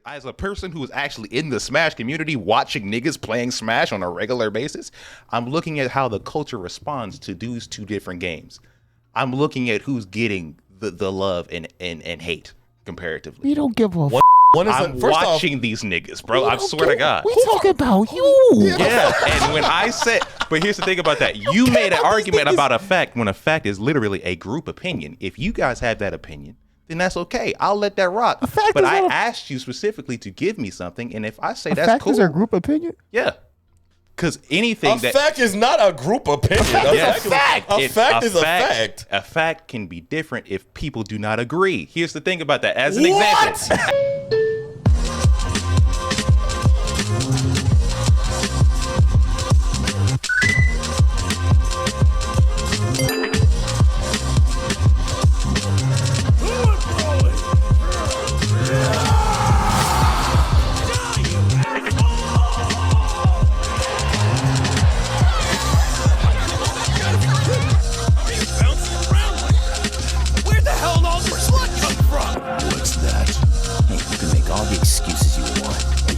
as a person who is actually in the Smash community, watching niggas playing Smash on a regular basis, I'm looking at how the culture responds to these two different games. I'm looking at who's getting the love and hate comparatively. We don't give a I'm watching these niggas, bro. I swear to God. We talking about you. Yeah, and when I said, but here's the thing about that. You made an argument about a fact when a fact is literally a group opinion. If you guys have that opinion, then that's okay. I'll let that rock. But I asked you specifically to give me something, and if I say that's cool. Is a group opinion? Yeah. Because anything a fact is not a group opinion. A fact is a fact. A fact can be different if people do not agree. Here's the thing about that. As an example.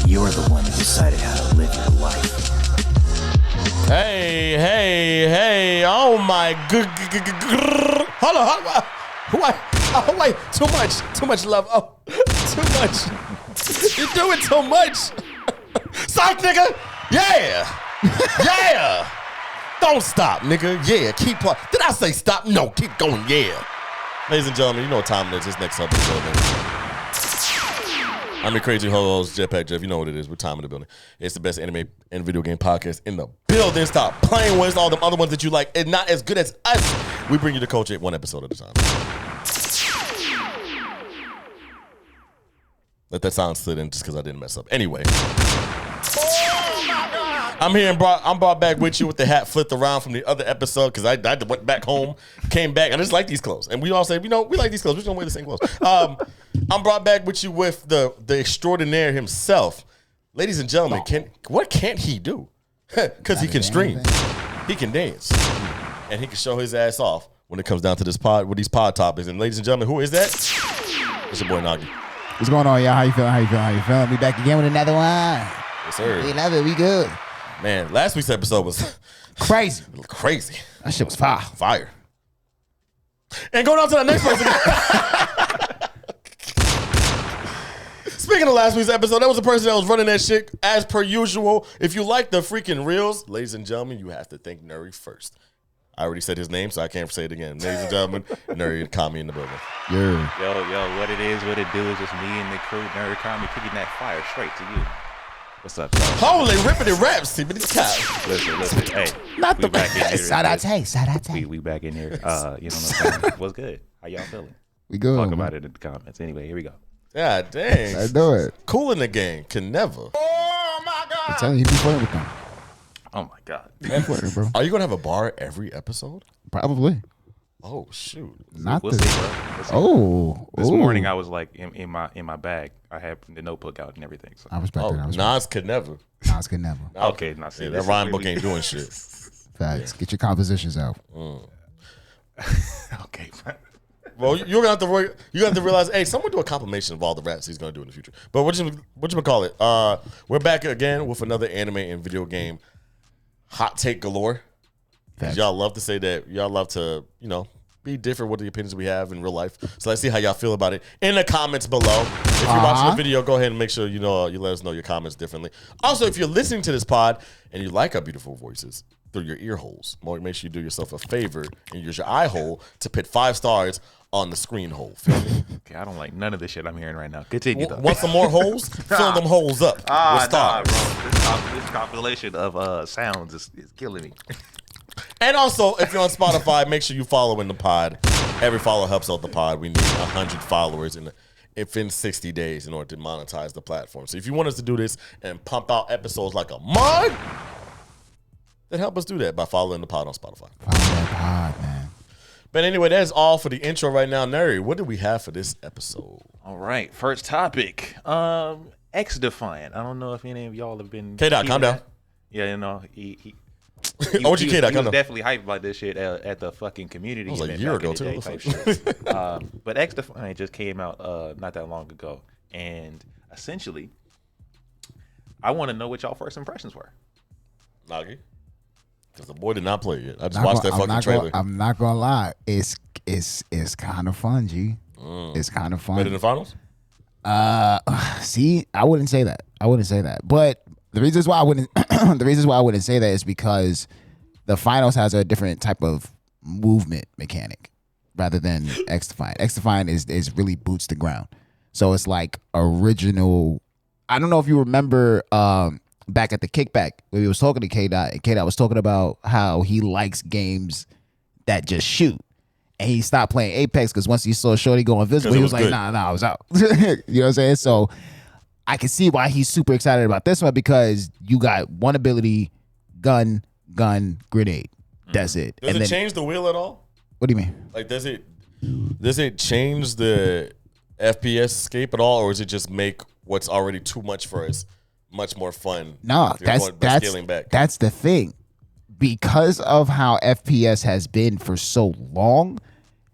You're the one who decided how to live your life. Hey, oh my good. Hold on. Oh, wait, too much love. Oh, too much. You're doing too much. Psych, nigga. Yeah. Don't stop, nigga. Yeah, keep on. Did I say stop? No, keep going. Yeah. Ladies and gentlemen, you know what time it is. This next episode. I'm your crazy host, Jetpack Jeff. You know what it is. We're time in the building. It's the best anime and video game podcast in the building. Stop playing with all the other ones that you like and not as good as us. We bring you the culture one episode at a time. Let that sound sit in just because I didn't mess up. Anyway. I'm here and I'm brought back with you with the hat flipped around from the other episode because I went back home, came back. I just like these clothes. And we all say, we like these clothes. We just don't wear the same clothes. I'm brought back with you with the extraordinaire himself. Ladies and gentlemen, what can't he do? Because he can stream. He can dance. And he can show his ass off when it comes down to this pod, with these pod topics. And ladies and gentlemen, who is that? It's your boy Nagi. What's going on, y'all? How you feeling? We back again with another one. Yes, sir. We love it. We good. Man, last week's episode was crazy. That shit was fire. And going on to the next person. Speaking of last week's episode, that was the person that was running that shit as per usual. If you like the freaking reels, ladies and gentlemen, you have to thank Nuri first. I already said his name, so I can't say it again. Ladies and gentlemen, Nuri Kami in the building. Yeah. Yo, what it is, what it do is just me and the crew, Nuri Kami, kicking that fire straight to you. What's up, y'all? Holy rippity raps, Listen. Hey, not the back in here. Shout out to We back in here. You know what I'm saying? What's good? How y'all feeling? We good. Talk about it in the comments. Anyway, here we go. Yeah, dang. Let's do it. Cool in the game can never. Oh my God. I'm telling you, he be playing with them. Oh my God. Bro. Are you gonna have a bar every episode? Probably. Oh shoot. Not we'll this. See, bro. We'll see. This morning I was like in my bag. I had the notebook out and everything. So. I respect that. Nas could never. Okay, now see. That rhyme book ain't doing shit. Facts. Get your compositions out. Okay. Well, you're gonna have to realize, hey, someone do a compilation of all the raps he's gonna do in the future. But what you call it? We're back again with another anime and video game hot take galore. Y'all love to say that. Y'all love to, be different with the opinions we have in real life. So let's see how y'all feel about it in the comments below. If you're watching the video, go ahead and make sure you let us know your comments differently. Also, if you're listening to this pod and you like our beautiful voices through your ear holes, make sure you do yourself a favor and use your eye hole to put 5 stars on the screen hole. Feel me? Okay, I don't like none of this shit I'm hearing right now. Continue though. Want some more holes? Fill them holes up with stars. Bro. This compilation of sounds is killing me. And also, if you're on Spotify, make sure you follow in the pod. Every follow helps out the pod. We need 100 followers in 60 days in order to monetize the platform. So if you want us to do this and pump out episodes like a month, then help us do that by following the pod on Spotify. Follow that pod, man. But anyway, that's all for the intro right now. Neri, what do we have for this episode? All right, first topic. Xdefiant. I don't know if any of y'all have been. K-Dot, calm down. Yeah, he OG K-Dot, he was definitely hyped about this shit at the fucking community. That was like a year ago, too. But Xdefiant just came out not that long ago. And essentially, I want to know what y'all first impressions were. Nagi? Because the boy did not play it. I just watched that fucking trailer. I'm not gonna lie. It's kind of fun, G. It's kind of fun. Better than finals? See, I wouldn't say that. But the reasons why I wouldn't say that is because the finals has a different type of movement mechanic rather than Xdefiant. Xdefiant is really boots the ground. So it's like original. I don't know if you remember back at the kickback when we was talking to K-Dot, and K-Dot was talking about how he likes games that just shoot. And he stopped playing Apex because once he saw Shorty go invisible, he was like, nah, I was out. You know what I'm saying? So I can see why he's super excited about this one, because you got one ability, gun, grenade. That's it. Does it change the wheel at all? What do you mean? Like, does it change the FPS escape at all, or does it just make what's already too much for us much more fun? No, that's scaling back. That's the thing. Because of how FPS has been for so long,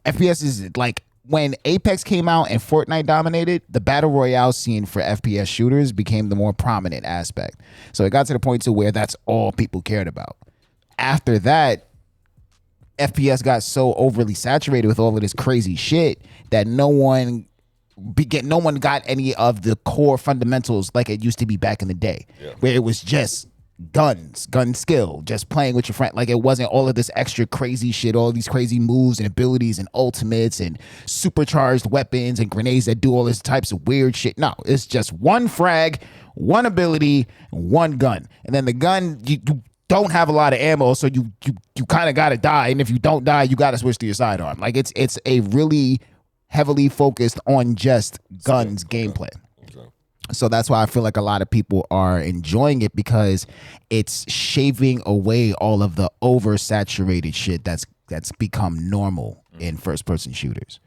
FPS is like when Apex came out and Fortnite dominated, the battle royale scene for FPS shooters became the more prominent aspect. So it got to the point to where that's all people cared about. After that, FPS got so overly saturated with all of this crazy shit that no one got any of the core fundamentals like it used to be back in the day, where it was just gun skill, just playing with your friend. Like, it wasn't all of this extra crazy shit, all these crazy moves and abilities and ultimates and supercharged weapons and grenades that do all this types of weird shit. No, it's just one frag, one ability, one gun. And then the gun, you don't have a lot of ammo, so you kind of got to die. And if you don't die, you got to switch to your sidearm. Like, it's a really heavily focused on just guns gameplay. So that's why I feel like a lot of people are enjoying it, because it's shaving away all of the oversaturated shit that's become normal in first-person shooters.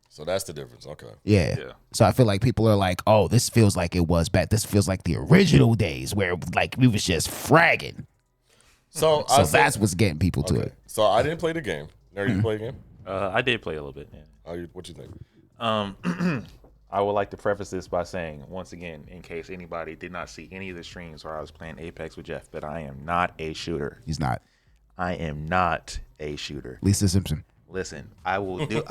So that's the difference. Okay. Yeah. So I feel like people are like, oh, this feels like it was back. This feels like the original days where like we was just fragging. So that's what's getting people to it. So I didn't play the game. Never you play a game? I did play a little bit. Yeah. What you think? I would like to preface this by saying, once again, in case anybody did not see any of the streams where I was playing Apex with Jeff, that I am not a shooter. He's not. I am not a shooter. Lisa Simpson. Listen, I will do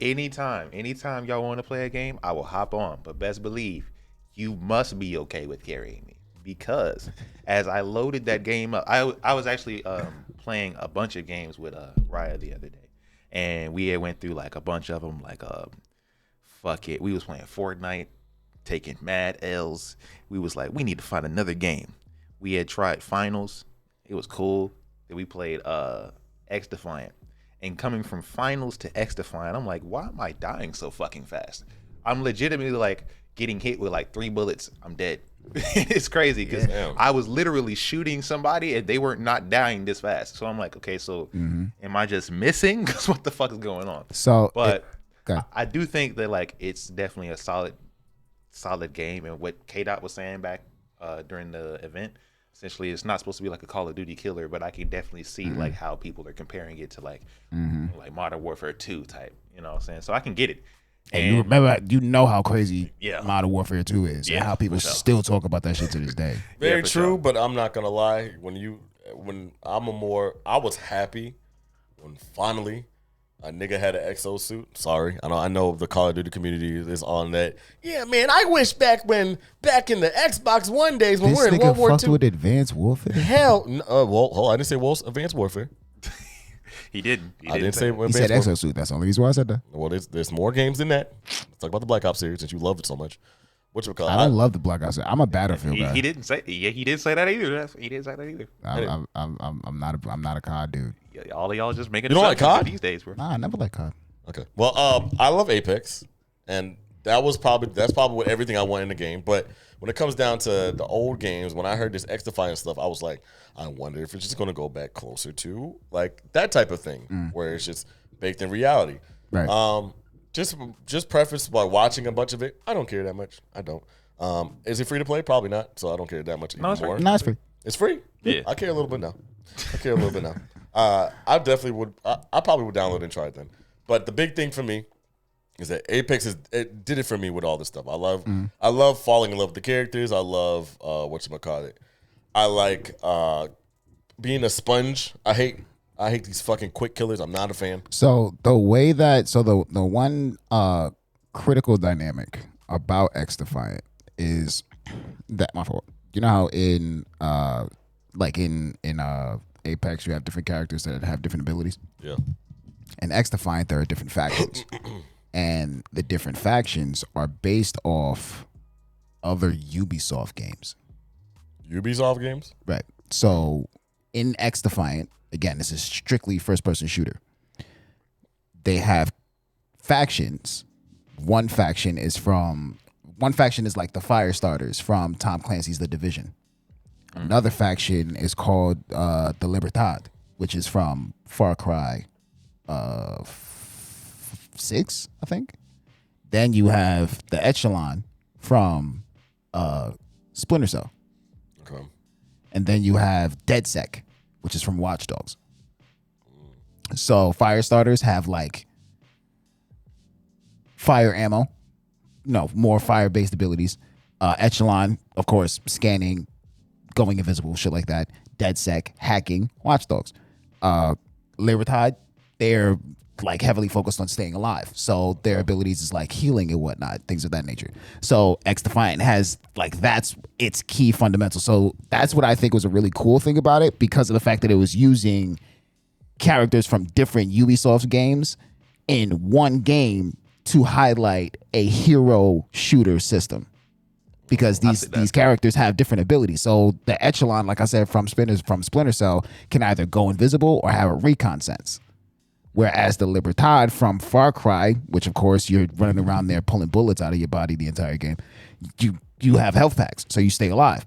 anytime y'all want to play a game, I will hop on. But best believe you must be okay with carrying me, because as I loaded that game up, I was actually playing a bunch of games with Raya the other day, and we had went through like a bunch of them, like fuck it. We was playing Fortnite, taking mad L's. We was like, we need to find another game. We had tried finals. It was cool. Then we played Xdefiant. And coming from finals to Xdefiant, I'm like, why am I dying so fucking fast? I'm legitimately like getting hit with like 3 bullets. I'm dead. It's crazy because I was literally shooting somebody and they were not dying this fast. So I'm like, okay, so am I just missing? Because what the fuck is going on? So, but I do think that like it's definitely a solid game, and what K-Dot was saying back during the event, essentially it's not supposed to be like a Call of Duty killer, but I can definitely see like how people are comparing it to like Modern Warfare 2 type, you know what I'm saying? So I can get it. And you remember, you know how crazy Modern Warfare 2 is, and how people still talk about that shit to this day. Very true, but I'm not gonna lie. I was happy when finally a nigga had an exosuit. Sorry, I know the Call of Duty community is on that. Yeah, man, I wish back in the Xbox One days when we're in World War II. Fucked with Advanced Warfare. Hell, hold on, I didn't say Advanced Warfare. He didn't. I didn't say he said exosuit. That's the only reason why I said that. Well, there's more games than that. Let's talk about the Black Ops series since you love it so much. I don't love the Black Ops. I'm a Battlefield guy. He didn't say. Yeah, he didn't say that either. He didn't say that either. I'm not a COD dude. Yeah, all of y'all just making. You don't like COD these days, bro? Nah, I never like COD. Okay. Well, I love Apex, and that's probably what everything I want in the game. But when it comes down to the old games, when I heard this Xdefiant stuff, I was like, I wonder if it's just going to go back closer to like that type of thing, where it's just baked in reality. Right. Just preface by watching a bunch of it. I don't care that much. I don't. Is it free to play? Probably not. So I don't care that much anymore. No, it's free. It's free. Yeah. I care a little bit now. I definitely would. I probably would download and try it then. But the big thing for me is that Apex it did it for me with all this stuff. I love falling in love with the characters. I love whatchamacallit. I like being a sponge. I hate these fucking quick killers. I'm not a fan. So the way that the one critical dynamic about Xdefiant is that my fault. You know how in Apex you have different characters that have different abilities? Yeah. In Xdefiant there are different factions. And the different factions are based off other Ubisoft games. Ubisoft games? Right. So in Xdefiant, again, this is strictly first-person shooter. They have factions. One faction is like the Firestarters from Tom Clancy's The Division. Another faction is called the Libertad, which is from Far Cry 6, I think. Then you have the Echelon from Splinter Cell. Okay. And then you have DedSec, which is from Watch Dogs. So Firestarters have like fire ammo, more fire-based abilities. Echelon, of course, scanning, going invisible, shit like that. DedSec, hacking, Watch Dogs. Libertad, they're like heavily focused on staying alive. So their abilities is like healing and whatnot, things of that nature. So Xdefiant has like, that's its key fundamental. So that's what I think was a really cool thing about it, because of the fact that it was using characters from different Ubisoft games in one game to highlight a hero shooter system. Because these characters have different abilities. So the Echelon, like I said, from Splinter Cell, can either go invisible or have a recon sense. Whereas the Libertad from Far Cry, which of course you're running around there pulling bullets out of your body the entire game, you have health packs, so you stay alive.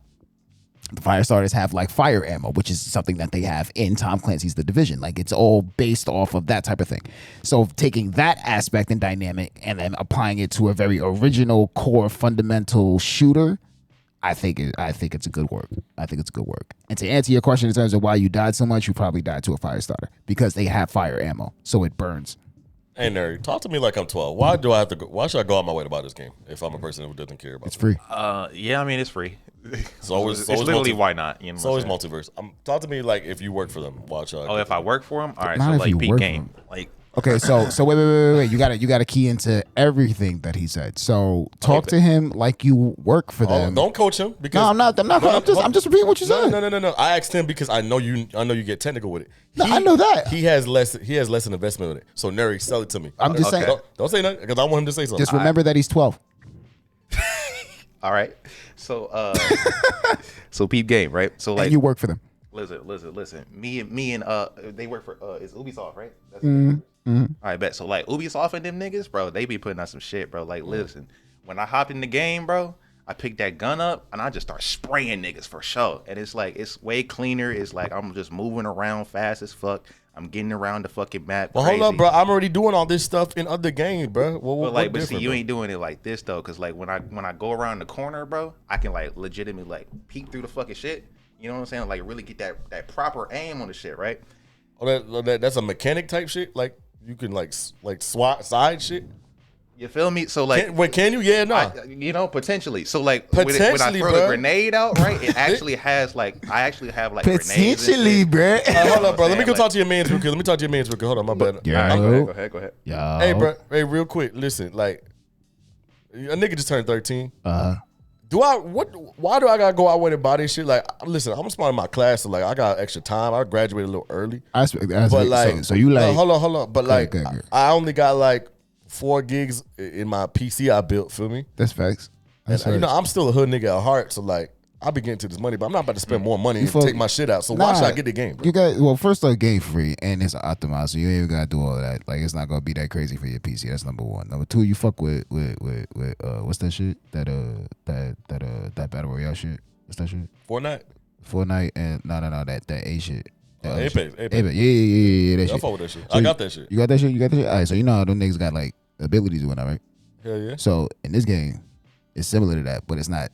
The Firestarters have like fire ammo, which is something that they have in Tom Clancy's The Division. Like, it's all based off of that type of thing. So taking that aspect and dynamic and then applying it to a very original core fundamental shooter, I think it's a good work. I think it's a good work. And to answer your question in terms of why you died so much, you probably died to a Firestarter because they have fire ammo, so it burns. Hey, nerd, talk to me like I'm 12. Why do I have to go? Why should I go out my way to buy this game if I'm a person who doesn't care about it? It's free. Yeah, I mean, it's free. It's always literally why not? You know, it's always Multiverse. Talk to me like if you work for them. If I work for them, all right. Not So if like you beat work game, for 'em. like Okay, so wait. You gotta key into everything that he said. So talk to him like you work for them. Don't coach him because No, I'm not. I'm just repeating what you said. No. I asked him because I know you get technical with it. No, I know that. He has less an investment with it. So Neri, sell it to me. I'm just saying. Don't say nothing because I want him to say something. Just remember that he's 12. all right. So so peep game, right? So like And you work for them. Listen. Me and they work for it's Ubisoft, right? That's all right, bet. So like Ubisoft and them niggas, bro, they be putting out some shit, bro. Like, listen, when I hopped in the game, bro, I picked that gun up and I just start spraying niggas for sure. And it's like, it's way cleaner. It's like I'm just moving around fast as fuck. I'm getting around the fucking map. Well, crazy. hold up, bro. I'm already doing all this stuff in other games, bro. But see, you ain't doing it like this though, cause like when I go around the corner, bro, I can like legitimately like peek through the fucking shit. You know what I'm saying? Like really get that proper aim on the shit, right? Oh, that's a mechanic type shit. Like you can like swat side shit. You feel me? So like, can you? Yeah, no. Potentially. So like, when I throw the grenade out, right? It actually has like, I actually have like potentially, bro. Hold up, bro. Let me go talk to your man's real quick. Hold on, my bad. Yeah. Go ahead. Yeah. Hey, bro. Hey, real quick. Listen, like, a nigga just turned 13. Why do I gotta go out with and buy this shit? Like, listen, I'm smart in my class, so like I got extra time. I graduated a little early. But like, so you like, hold on. But like, good. I only got like 4 gigs in my PC I built. Feel me? That's facts. And, you know, I'm still a hood nigga at heart, so like, I be getting to this money, but I'm not about to spend more money and take my shit out. So why should I get the game, bro? First off, game free and it's optimized, so you ain't even gotta do all of that. Like, it's not gonna be that crazy for your PC. That's number one. Number two, you fuck with what's that shit? That battle royale shit. What's that shit? Fortnite and no, that A shit. Apex. Yeah. That shit. I fuck with that shit. So I got that shit. You got that shit? All right, so you know how them niggas got like abilities and whatnot, right? Hell yeah. So in this game, it's similar to that, but it's not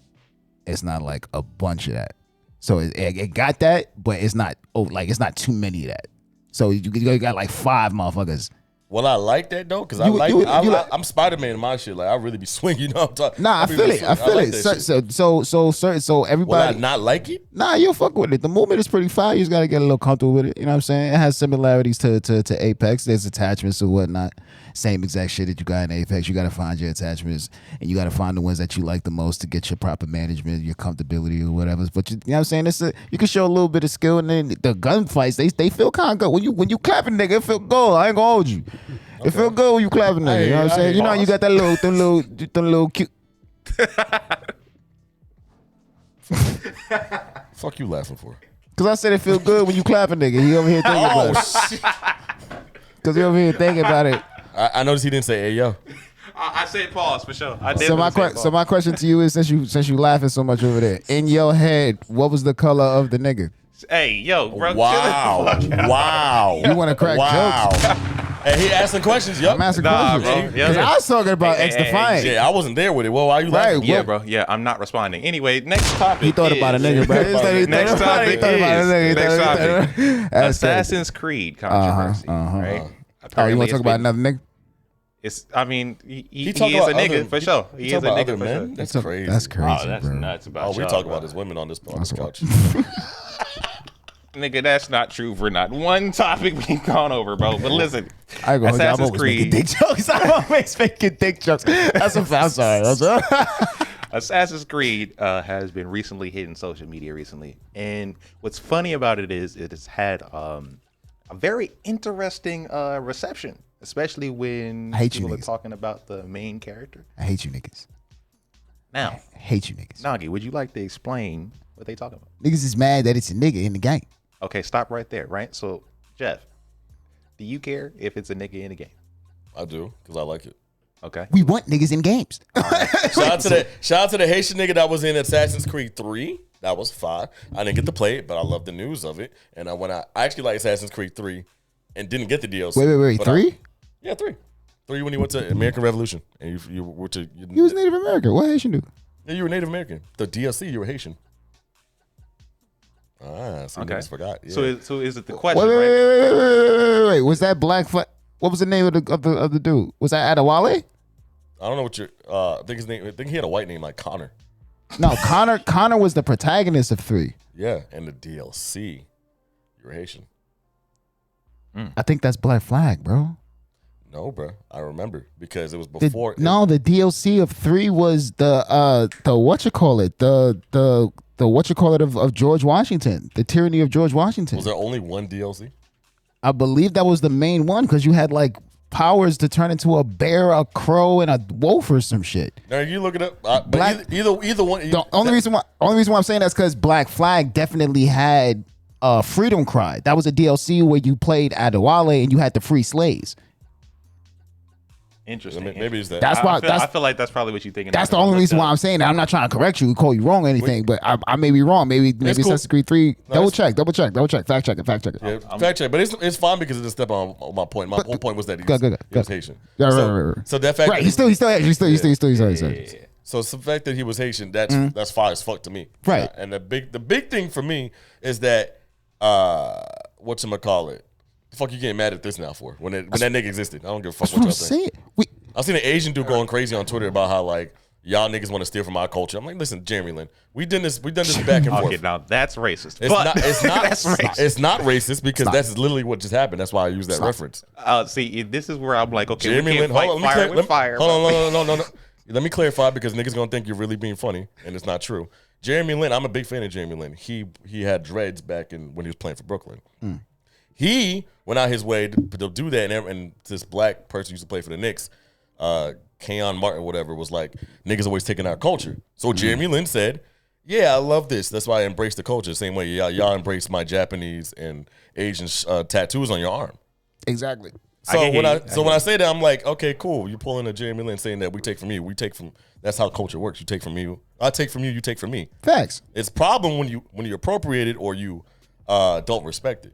like a bunch of that. So it got that, but it's not it's not too many of that. So you got like 5 motherfuckers Well, I like that though, because I'm Spider-Man in my shit. Like I really be swinging. You know what I'm talking? Nah, I feel it. I feel it. So everybody. Will I not like it? Nah, you'll fuck with it. The movement is pretty fire. You just gotta get a little comfortable with it. You know what I'm saying? It has similarities to Apex. There's attachments or whatnot. Same exact shit that you got in Apex. You gotta find your attachments and you gotta find the ones that you like the most to get your proper management, your comfortability or whatever. But you know what I'm saying? You can show a little bit of skill, and then the gunfights they feel kind of good. When you clapping nigga, it feel good. I ain't gonna hold you. Okay. It feel good when you clapping nigga. You know what I'm saying? You know you got that little cute. Fuck you laughing for? Cause I said it feel good when you clapping nigga. He over here thinking about it. Cause he over here thinking about it. I noticed he didn't say hey yo. I said pause for sure. So my question to you is, since you laughing so much over there, in your head, what was the color of the nigga? Hey yo, bro. Wow. You want to crack jokes? Hey, he asking questions, yo. I'm asking questions. Bro. Because I was talking about Xdefiant. Yeah, I wasn't there with it. Well, why you laughing? Right, Yeah, bro. Yeah, I'm not responding. Anyway, next topic. He thought about a nigga, bro. Next topic is Assassin's Creed controversy. Right? Oh, you want to talk about another nigga? It's. I mean, he is talk a about nigga other- for sure. He is a nigga for sure. That's crazy. That's crazy, Oh, that's bro. nuts about. We y'all, talk bro. about as women on this couch. Nigga, that's not true for not one topic we've gone over, bro. But listen, I go, Assassin's I'm Creed. dick jokes. I'm always making dick jokes. That's a fact. I'm sorry. Assassin's Creed has been recently hitting social media recently, and what's funny about it is it has had a very interesting reception, especially when people are talking about the main character. I hate you niggas. Now, I hate you niggas. Nagi, would you like to explain what they talking about? Niggas is mad that it's a nigga in the game. Okay, stop right there, right? So, Jeff, do you care if it's a nigga in the game? I do, because I like it. Okay. We want niggas in games. Shout out to the Haitian nigga that was in Assassin's Creed 3. That was fire. I didn't get to play it, but I love the news of it. And I actually like Assassin's Creed 3 and didn't get the DLC. Wait, 3? Yeah, 3. 3 when you went to American Revolution and you were to. You was Native American. What Haitian do? Yeah, you were Native American. The DLC, you were Haitian. So okay. I forgot. Yeah. So is it the question? Wait. Was that Black Flag? What was the name of the dude? Was that Adewale? I don't know what your. I think his name. I think he had a white name like Connor. No, Connor was the protagonist of 3. Yeah, and the DLC, you were Haitian. I think that's Black Flag, bro. No, bro. I remember because it was before. The DLC of 3 was the whatchamacallit of George Washington, the tyranny of George Washington. Was there only one DLC? I believe that was the main one because you had like powers to turn into a bear, a crow, and a wolf or some shit. Now you look it up. But either one. The only reason why I'm saying that's because Black Flag definitely had Freedom Cry. That was a DLC where you played Adewale and you had to free slaves. Interesting. Maybe it's that. That's why. I feel like that's probably what you're thinking. That's the only reason why I'm saying that. I'm not trying to correct you, call you wrong or anything, but I may be wrong. Maybe cool. Assassin's Creed 3. Double check. Fact check it. Yeah, fact check. But it's fine because it's a step on my point. My whole point was that he was Haitian. Right. So that fact. Right. He's still. So it's the fact that he was Haitian. That's fire as fuck to me. Right. And the big thing for me is that whatchamacallit. The fuck you getting mad at this now for? When that nigga existed. I don't give a fuck what y'all think. I've seen an Asian dude going crazy on Twitter about how like y'all niggas want to steal from our culture. I'm like, listen, Jeremy Lin, we've done this back and forth. Okay, now that's racist. It's not that's racist. It's not racist because that's literally what just happened. That's why I use that reference. See, this is where I'm like, okay, Jeremy we can't Lin, fight fire with fire. Hold on, no. Let me clarify because niggas gonna think you're really being funny and it's not true. Jeremy Lin, I'm a big fan of Jeremy Lin. He had dreads back when he was playing for Brooklyn. He went out his way to do that, and this black person used to play for the Knicks, Keon Martin, whatever, was like, niggas always taking our culture. So Jeremy Lin said, yeah, I love this. That's why I embrace the culture. Same way y'all embrace my Japanese and Asian tattoos on your arm. Exactly. So when I say that, I'm like, okay, cool. You're pulling a Jeremy Lin saying that we take from you. That's how culture works. You take from you. I take from you. You take from me. Facts. It's problem when you appropriate it or you don't respect it.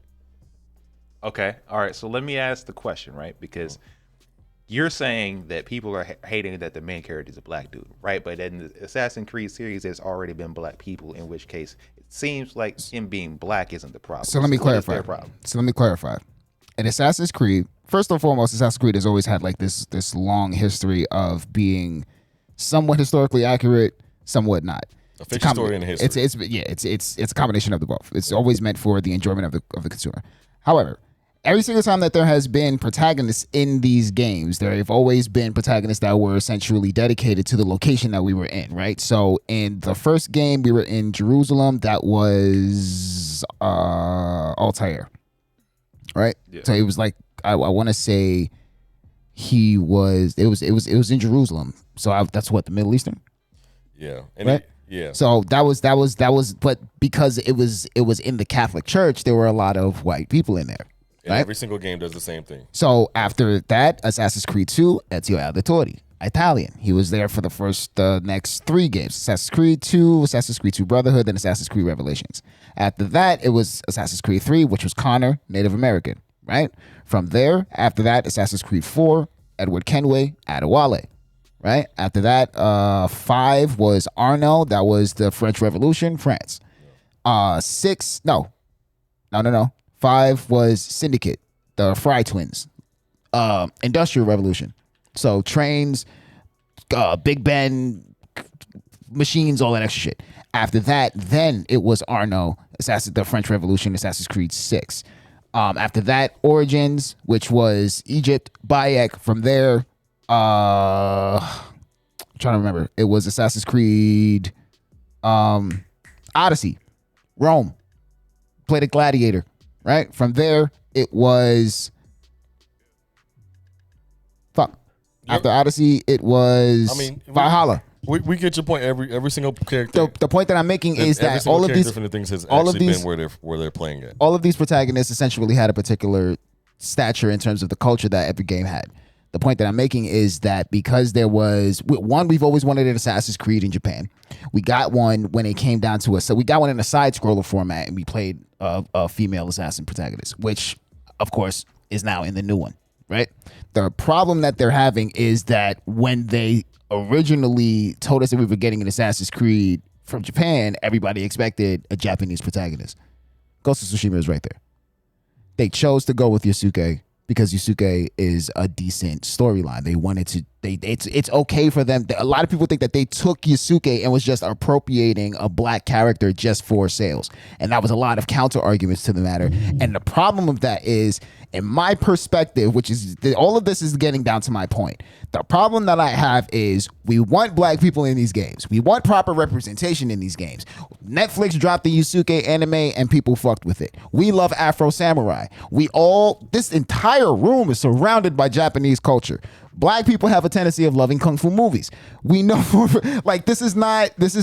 Okay. All right. So let me ask the question, right? Because you're saying that people are hating that the main character is a black dude, right? But in the Assassin's Creed series, there's already been black people, in which case it seems like him being black isn't the problem. So let me clarify. In Assassin's Creed, first and foremost, Assassin's Creed has always had like this long history of being somewhat historically accurate, somewhat not. A fiction story and a history. It's a combination of the both. It's always meant for the enjoyment of the consumer. However, every single time that there has been protagonists in these games, there have always been protagonists that were essentially dedicated to the location that we were in, right? So in the first game, we were in Jerusalem. That was Altair, right? Yeah. So it was like I want to say it was in Jerusalem. So that's what, the Middle Eastern. Yeah. Right. Yeah. So that was, but because it was in the Catholic Church, there were a lot of white people in there. And right? every single game does the same thing. So after that, Assassin's Creed 2, Ezio Auditore, Italian. He was there for the next 3 games: Assassin's Creed 2, Assassin's Creed 2 Brotherhood, and Assassin's Creed Revelations. After that, it was Assassin's Creed 3, which was Connor, Native American. Right. From there, after that, Assassin's Creed 4, Edward Kenway, Adewale. Right. After that, 5 was Arno. That was the French Revolution, France. 6, no. 5 was Syndicate, the Fry twins. Industrial Revolution. So trains, Big Ben, machines, all that extra shit. After that, then it was Arno, the French Revolution, Assassin's Creed 6. After that, Origins, which was Egypt, Bayek. From there, I'm trying to remember. It was Assassin's Creed, Odyssey, Rome. Played a gladiator, right? From there, it was After Odyssey, it was Valhalla. We get your point. Every single character. The point that I'm making is that all of these things has actually been where they're playing it. All of these protagonists essentially had a particular stature in terms of the culture that every game had. The point that I'm making is that because there was one, we've always wanted an Assassin's Creed in Japan. We got one when it came down to us. So we got one in a side scroller format, and we played a female assassin protagonist, which of course is now in the new one, right? The problem that they're having is that when they originally told us that we were getting an Assassin's Creed from Japan, everybody expected a Japanese protagonist. Ghost of Tsushima is right there. They chose to go with Yusuke because Yusuke is a decent storyline. They wanted to. It's okay for them. A lot of people think that they took Yusuke and was just appropriating a black character just for sales, and that was a lot of counter arguments to the matter. And the problem of that is, in my perspective, which is all of this is getting down to my point. The problem that I have is we want black people in these games. We want proper representation in these games. Netflix dropped the Yusuke anime and people fucked with it. We love Afro Samurai. This entire room is surrounded by Japanese culture. Black people have a tendency of loving kung fu movies. We know, this is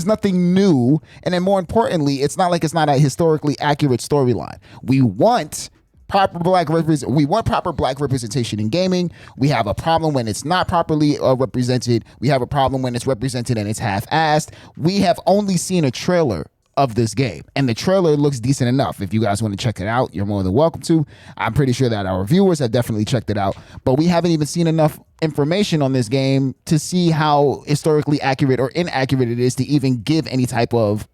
nothing new. And then more importantly, it's not a historically accurate storyline. We want proper black representation in gaming. We have a problem when it's not properly represented. We have a problem when it's represented and it's half-assed. We have only seen a trailer of this game, and the trailer looks decent enough. If you guys want to check it out, you're more than welcome to. I'm pretty sure that our viewers have definitely checked it out, but we haven't even seen enough information on this game to see how historically accurate or inaccurate it is to even give any type of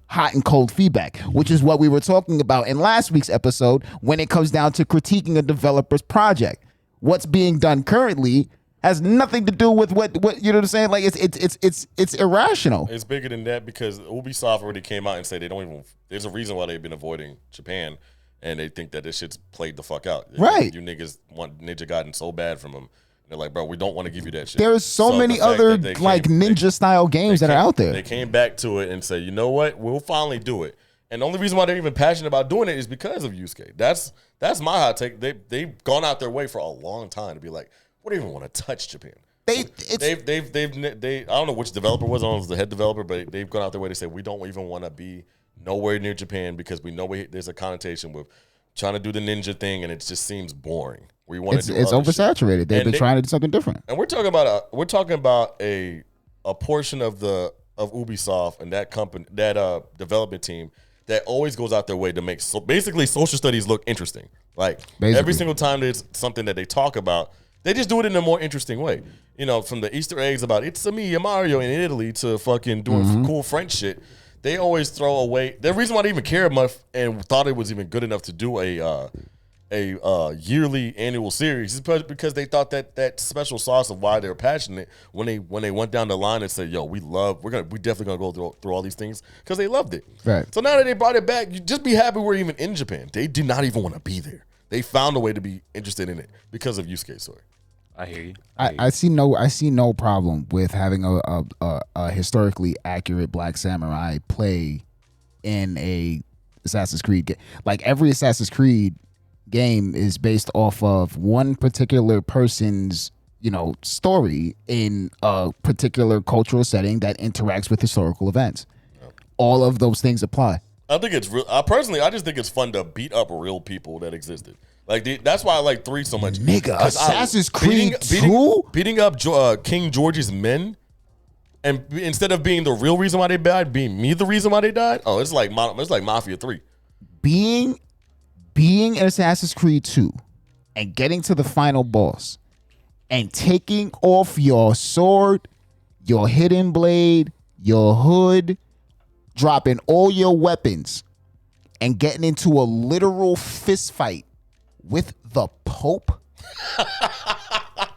hot and cold feedback, which is what we were talking about in last week's episode when it comes down to critiquing a developer's project. What's being done currently has nothing to do with what you know what I'm saying. Like it's irrational. It's bigger than that because Ubisoft already came out and said they don't even. There's a reason why they've been avoiding Japan, and they think that this shit's played the fuck out. Right. You niggas want Ninja Gaiden so bad from them. They're like, bro, we don't want to give you that shit. There's so many other ninja style games that are out there. They came back to it and said, you know what, we'll finally do it. And the only reason why they're even passionate about doing it is because of Yusuke. That's my hot take. They've gone out their way for a long time to be like, we don't even want to touch Japan. They I don't know which developer was. I don't know if it was the head developer, but they've gone out their way to say we don't even want to be nowhere near Japan because we know there's a connotation with trying to do the ninja thing, and it just seems boring. We want to do it's oversaturated. Shit. They've been trying to do something different. And we're talking about a portion of Ubisoft and that company, that development team that always goes out their way to make basically social studies look interesting. Like every single time there's something that they talk about, they just do it in a more interesting way. You know, from the Easter eggs about it's a me, a Mario in Italy to fucking doing cool French shit. They always throw away. The reason why they even care much and thought it was even good enough to do a yearly annual series, it's because they thought that special sauce of why they were passionate when they went down the line and said, "Yo, we definitely gonna go through all these things," because they loved it. Right. So now that they brought it back, you just be happy we're even in Japan. They did not even want to be there. They found a way to be interested in it because of Yusuke's story. I hear you. I see no problem with having a historically accurate Black Samurai play in a Assassin's Creed game. Like every Assassin's Creed game is based off of one particular person's story in a particular cultural setting that interacts with historical events. All of those things apply. I think it's real. I just think it's fun to beat up real people that existed. Like that's why I like 3 so much. Nigga, Assassin's Creed 2? Beating up King George's men, and instead of being the real reason why they died, being me the reason why they died. Oh, it's like Mafia 3. Being in Assassin's Creed 2 and getting to the final boss and taking off your sword, your hidden blade, your hood, dropping all your weapons, and getting into a literal fist fight with the Pope?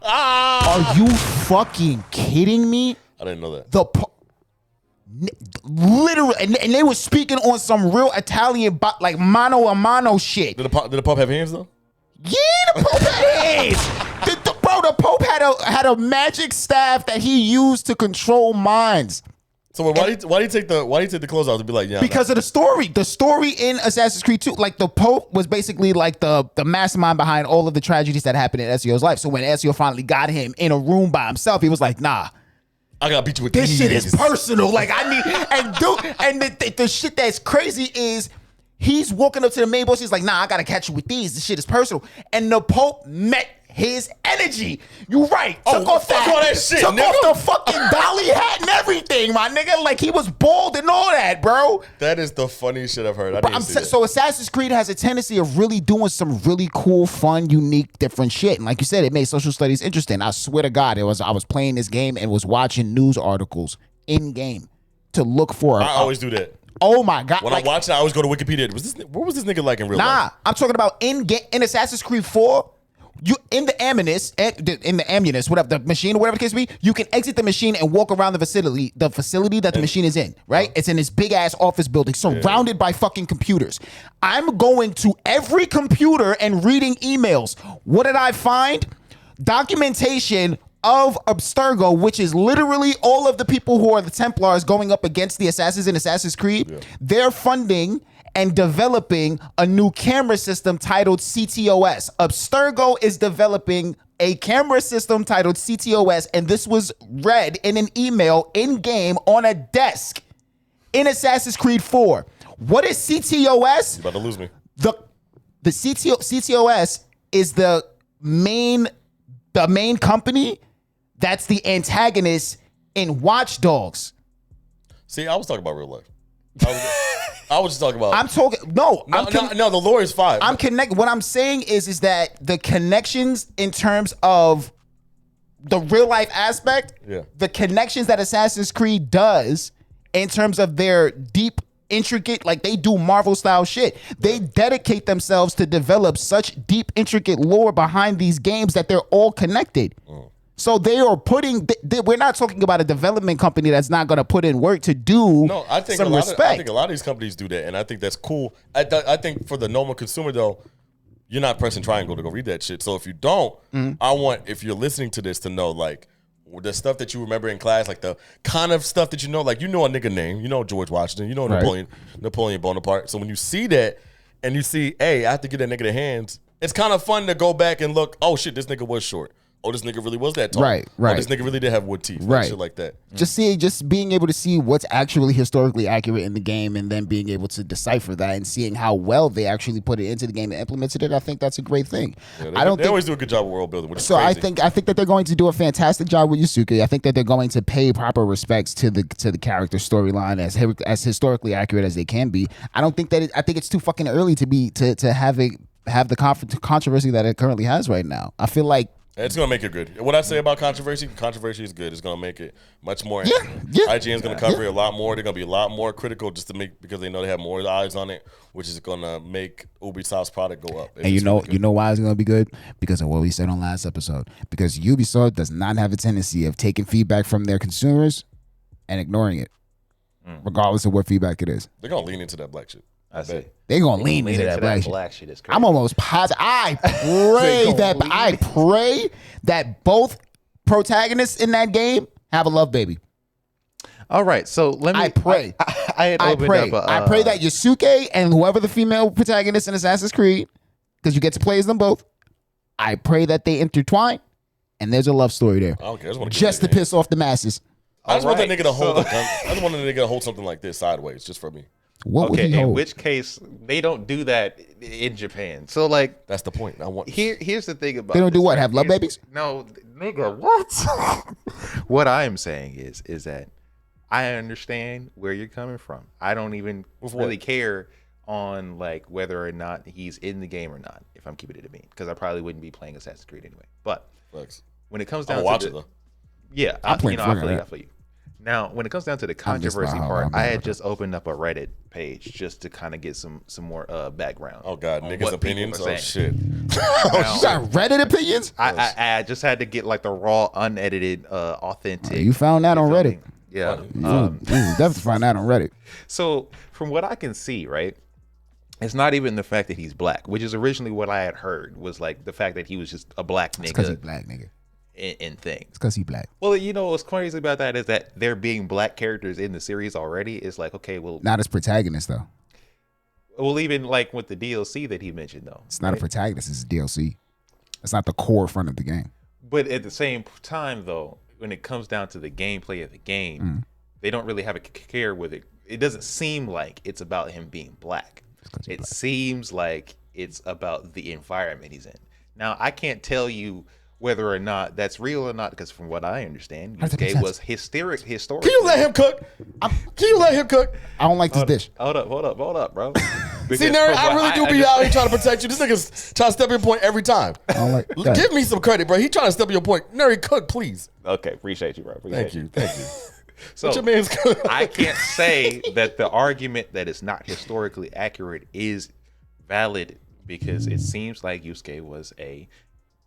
Are you fucking kidding me? I didn't know that. The Pope. Literally, and they were speaking on some real Italian, like mano a mano shit. Did the Pope have hands though? Yeah, the Pope had hands. The Pope had a magic staff that he used to control minds. So why do you take the clothes off to be like, yeah? Because of the story. The story in Assassin's Creed 2, like the Pope was basically like the mastermind behind all of the tragedies that happened in Ezio's life. So when Ezio finally got him in a room by himself, he was like, nah. I gotta beat you with this these. Shit is personal. Like I need the shit that's crazy is he's walking up to the main boss. He's like, nah, I gotta catch you with these. This shit is personal. And the Pope met his energy. You right. Took off that shit. Took off the fucking dolly hat and everything, my nigga. Like he was bald and all that, bro. That is the funniest shit I've heard. So Assassin's Creed has a tendency of really doing some really cool, fun, unique, different shit. And like you said, it made social studies interesting. I swear to God, I was playing this game and was watching news articles in game to look for. I always do that. Oh my God! When I watch it, I always go to Wikipedia. What was this nigga like in real life? Nah, I'm talking about in Assassin's Creed 4. You in the ammunition, whatever the machine or whatever the case be, you can exit the machine and walk around the facility that the machine is in, right? It's in this big ass office building surrounded by fucking computers. I'm going to every computer and reading emails. What did I find? Documentation of Abstergo, which is literally all of the people who are the Templars going up against the Assassins in Assassin's Creed. Yeah. They're funding and developing a new camera system titled CTOS. Abstergo is developing a camera system titled CTOS, and this was read in an email in-game on a desk in Assassin's Creed 4. What is CTOS? You're about to lose me. The CTOS is the main company that's the antagonist in Watch Dogs. See, I was talking about real life. I was just talking about. I'm talking. No, the lore is fine. I'm connect. What I'm saying is that the connections in terms of the real life aspect, the connections that Assassin's Creed does in terms of their deep, intricate, like they do Marvel style shit. They dedicate themselves to develop such deep, intricate lore behind these games that they're all connected. So they are putting. We're not talking about a development company that's not going to put in work to do. No, I think some respect. I think a lot of these companies do that, and I think that's cool. I think for the normal consumer though, you're not pressing triangle to go read that shit. So if you don't, I want, if you're listening to this, to know like the stuff that you remember in class, like the kind of stuff that you know, like you know a nigga name, you know George Washington, you know Napoleon Bonaparte. So when you see that and you see, hey, I have to get that nigga the hands, it's kind of fun to go back and look. Oh shit, this nigga was short. Oh, this nigga really was that tall. Right. Oh, this nigga really did have wood teeth. Right. Shit like that. Just being able to see what's actually historically accurate in the game and then being able to decipher that and seeing how well they actually put it into the game and implemented it, I think that's a great thing. Yeah, they always do a good job of world building, which is crazy. I think that they're going to do a fantastic job with Yusuke. I think that they're going to pay proper respects to the character storyline as historically accurate as they can be. I don't think that I think it's too fucking early to have the controversy that it currently has right now. I feel like It's gonna make it good. What I say about controversy is good. It's gonna make it much more. IGN's gonna cover it a lot more. They're gonna be a lot more critical just to make because they know they have more eyes on it, which is gonna make Ubisoft's product go up. And you know why it's gonna be good? Because of what we said on last episode. Because Ubisoft does not have a tendency of taking feedback from their consumers and ignoring it, regardless of what feedback it is. They're gonna lean into that black shit. I see. They're gonna lean into that black shit. Is crazy. I'm almost positive. I pray that both protagonists in that game have a love baby. All right, so let me. I pray. I pray. I pray that Yasuke and whoever the female protagonist in Assassin's Creed, because you get to play as them both. I pray that they intertwine, and there's a love story there. I don't care. Just to piss off the masses. I just want that nigga to hold. I just want that nigga to hold something like this sideways, just for me. What would he in hold? which case they don't do that in Japan. So like that's the point. I want here's the thing about they don't do what? Right? Have love babies? No, nigga, what? What I am saying is that I understand where you're coming from. I don't even really care on like whether or not he's in the game or not. If I'm keeping it to me, because I probably wouldn't be playing Assassin's Creed anyway. But when it comes down to the, yeah, I feel you. Now, when it comes down to the controversy part, I had just opened up a Reddit page just to kind of get some more background. Oh God, niggas' opinions. Oh shit. You got Reddit opinions? I just had to get like the raw, unedited, authentic. You found that on Reddit. Yeah, you definitely find that on Reddit. So from what I can see, right, it's not even the fact that he's black, which is originally what I had heard was like the fact that he was just a black nigga. Because he's black nigga. In things. It's because he's black. Well, you know what's crazy about that is that there being black characters in the series already is like, okay, well, not as protagonist though. Well, even like with the DLC that he mentioned though, it's not a protagonist. It's a DLC. It's not the core front of the game. But at the same time, though, when it comes down to the gameplay of the game, they don't really have a care with it. It doesn't seem like it's about him being black. It seems like it's about the environment he's in. Now, I can't tell you whether or not that's real or not, because from what I understand, Yusuke was historic. Can you let him cook? Can you let him cook? I don't like this dish. Hold up, bro. See, Nary, I really do be out here trying to protect you. This nigga's trying to step your point every time. I don't like that. Give me some credit, bro. He trying to step your point. Nary, cook, please. Okay, appreciate you, bro. Thank you. So your man's cook? I can't say that the argument that it's not historically accurate is valid, because it seems like Yusuke was a